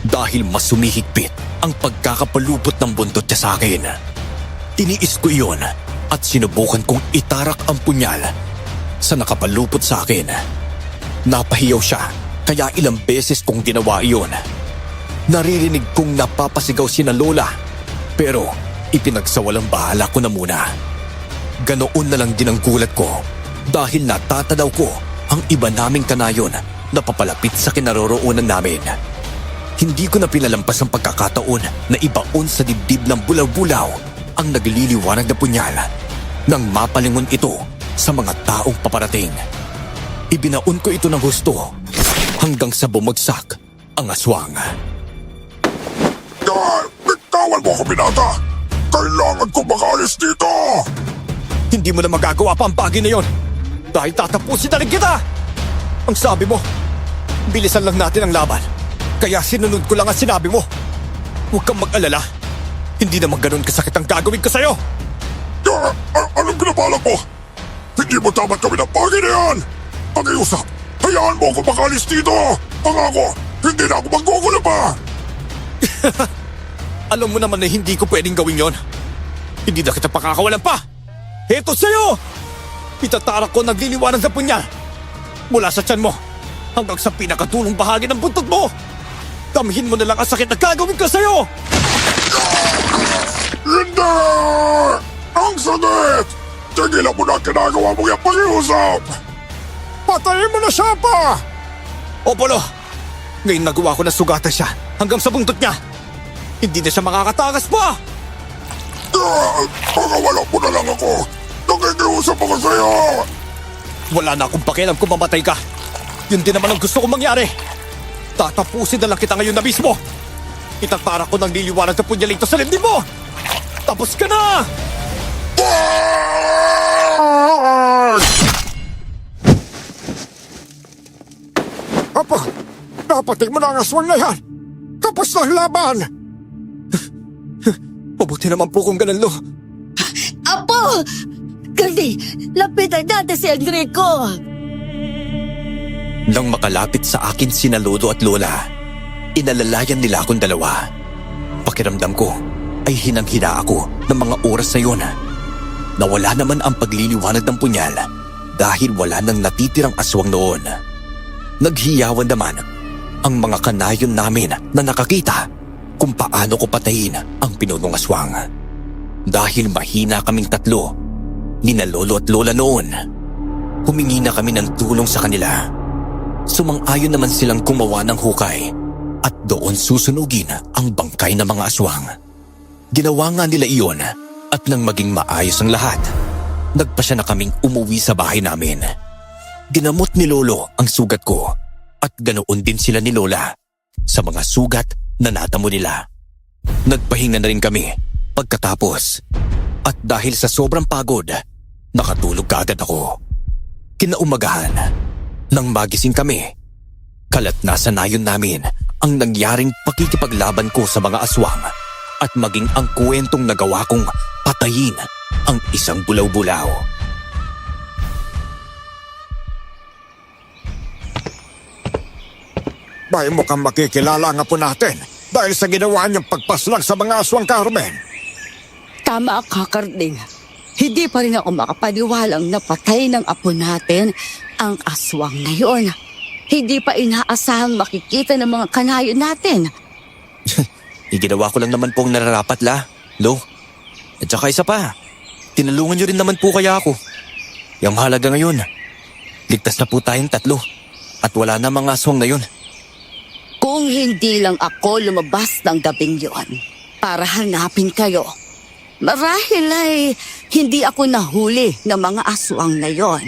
dahil mas sumihigpit ang pagkakapalupot ng buntot niya sa akin. Tiniis ko iyon at sinubukan kong itarak ang punyal sa nakapalupot sa akin. Napahiyaw siya kaya ilang beses kong ginawa iyon. Naririnig kong napapasigaw sina Lola pero ipinagsawalang bahala ko na muna. Ganoon na lang din ang gulat ko dahil natatanaw ko ang iba naming kanayon na papalapit sa kinaroroonan namin. Hindi ko na pinalampas ang pagkakataon na ibaon sa dibdib ng bulaw-bulaw ang nagliliwanag na punyal nang mapalingon ito sa mga taong paparating. Ibinaon ko ito ng husto hanggang sa bumagsak ang aswang. Bitawan mo ako, Binata! Kailangan ko makaalis dito! Hindi mo na magagawa pa ang bagay na yon dahil tatapusin na rin kita! Ang sabi mo, bilisan lang natin ang laban. Kaya sinunod ko lang ang sinabi mo. Huwag kang mag-alala. Hindi naman ganun kasakit ang gagawin ko sa'yo. Anong pinabalak mo? Hindi mo dapat kami ng bagay na yan! Pag-iusap, hayaan mo ako makaalis dito! Pangako, hindi na ako magkukulo pa! Alam mo naman na hindi ko pwedeng gawin yon. Hindi na kita pakakawalan pa. Heto sa'yo! Itatarak ko nagliliwanag na punyal mula sa tiyan mo hanggang sa pinakatulong bahagi ng buntot mo. Damhin mo na lang ang sakit na gagawin ko sa'yo! Hindi! Ang sakit! Tigilan mo na ang ginagawa mong yung pag-iusap! Patayin mo na siya pa! O Polo, ngayon nagawa ko na sugatan siya hanggang sa buntot niya. Hindi na siya makakatakas pa! Pagawalan mo na lang ako! Nakikiusap ako sa'yo! Wala na akong pakialam kung mamatay ka. Yun din naman ang gusto kong mangyari. Tatapusin na lang kita ngayon na mismo. Itatara ko ng liliwanag na punyalito sa limdi mo. Tapos ka na! Apo, napatay mo na ang aswang na yan! Tapos na ang laban! Mabuti naman po kung ganun, Lo. Apo! Kaldi, lapitan natin si Enrico! Nang makalapit sa akin sina Lolo at Lola, inalalayan nila akong dalawa. Pakiramdam ko ay hinang-hina ako ng mga oras na yun. Nawala naman ang pagliliwanag ng punyal dahil wala nang natitirang aswang noon. Naghiyawan naman ang mga kanayon namin na nakakita kung paano ko patayin ang pinunong aswang. Dahil mahina kaming tatlo, nina lolo at lola noon, humingi na kami ng tulong sa kanila. Sumang-ayon naman silang gumawa ng hukay at doon susunugin ang bangkay ng mga aswang. Ginawa nga nila iyon at nang maging maayos ang lahat, nagpasya na kaming umuwi sa bahay namin. Ginamot ni lolo ang sugat ko at ganoon din sila ni lola sa mga sugat na natamo nila. Nagpahinga na rin kami pagkatapos at dahil sa sobrang pagod, nakatulog kaagad ako. Kinaumagahan, nang magising kami, kalat na sa nayon namin ang nangyaring pakikipaglaban ko sa mga aswang at maging ang kwentong nagawa kong patayin ang isang bulaw-bulaw. Bay mo kang makikilala nga po natin dahil sa ginawa niyang pagpaslang sa mga aswang, Carmen. Tama ka, Karding. Hindi pa rin ako makapaniwalang napatay ng apo natin ang aswang na yun. Hindi pa inaasahang makikita ng mga kanayo natin. Iginawa ko lang naman po ang nararapat, Lo. At saka isa pa, tinulungan niyo rin naman po kaya ako. Yung halaga ngayon, ligtas na po tayong tatlo at wala na mga aswang na yun. Kung hindi lang ako lumabas ng gabing yon para hanapin kayo, marahil ay hindi ako nahuli ng mga aswang na yon.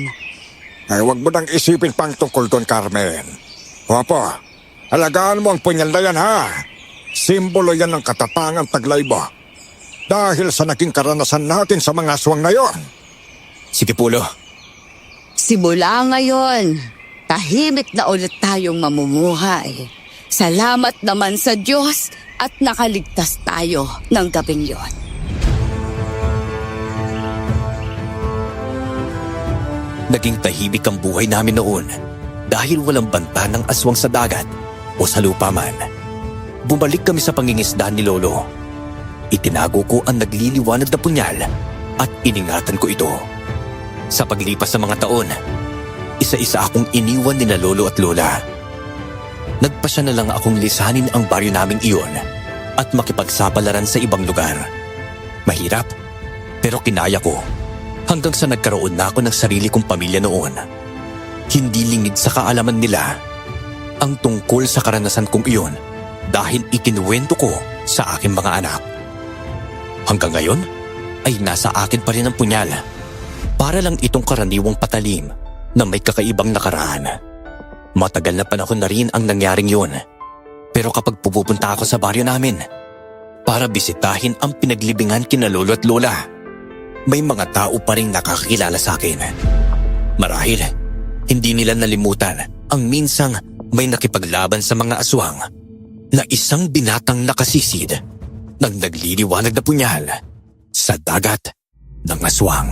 Ay huwag mo nang isipin pang tungkol doon, Carmen. Opo, alagaan mo ang punyal na yan, ha? Simbolo yan ng katapangan Taglaybo. Dahil sa naging karanasan natin sa mga aswang na yon. Sige po, Lo. Simula ngayon, tahimik na ulit tayong mamumuhay. Salamat naman sa Diyos at nakaligtas tayo ng gabing yon. Naging tahimik ang buhay namin noon dahil walang banta ng aswang sa dagat o sa lupa man. Bumalik kami sa pangingisda ni Lolo. Itinago ko ang nagliliwanag na punyal at iningatan ko ito. Sa paglipas ng mga taon, isa-isa akong iniwan ni na Lolo at Lola. Nagpasya na lang akong lisanin ang baryo naming iyon at makipagsapalaran sa ibang lugar. Mahirap, pero kinaya ko hanggang sa nagkaroon na ako ng sarili kong pamilya noon. Hindi lingid sa kaalaman nila ang tungkol sa karanasan kong iyon dahil ikinuwento ko sa aking mga anak. Hanggang ngayon ay nasa akin pa rin ang punyal para lang itong karaniwang patalim na may kakaibang nakaraan. Matagal na panahon na rin ang nangyaring yun. Pero kapag pupunta ako sa baryo namin para bisitahin ang pinaglibingan kina Lolo at Lola, may mga tao pa rin nakakilala sa akin. Marahil, hindi nila nalimutan ang minsang may nakipaglaban sa mga aswang na isang binatang nakasisid ng nagliliwanag na punyal sa dagat ng aswang.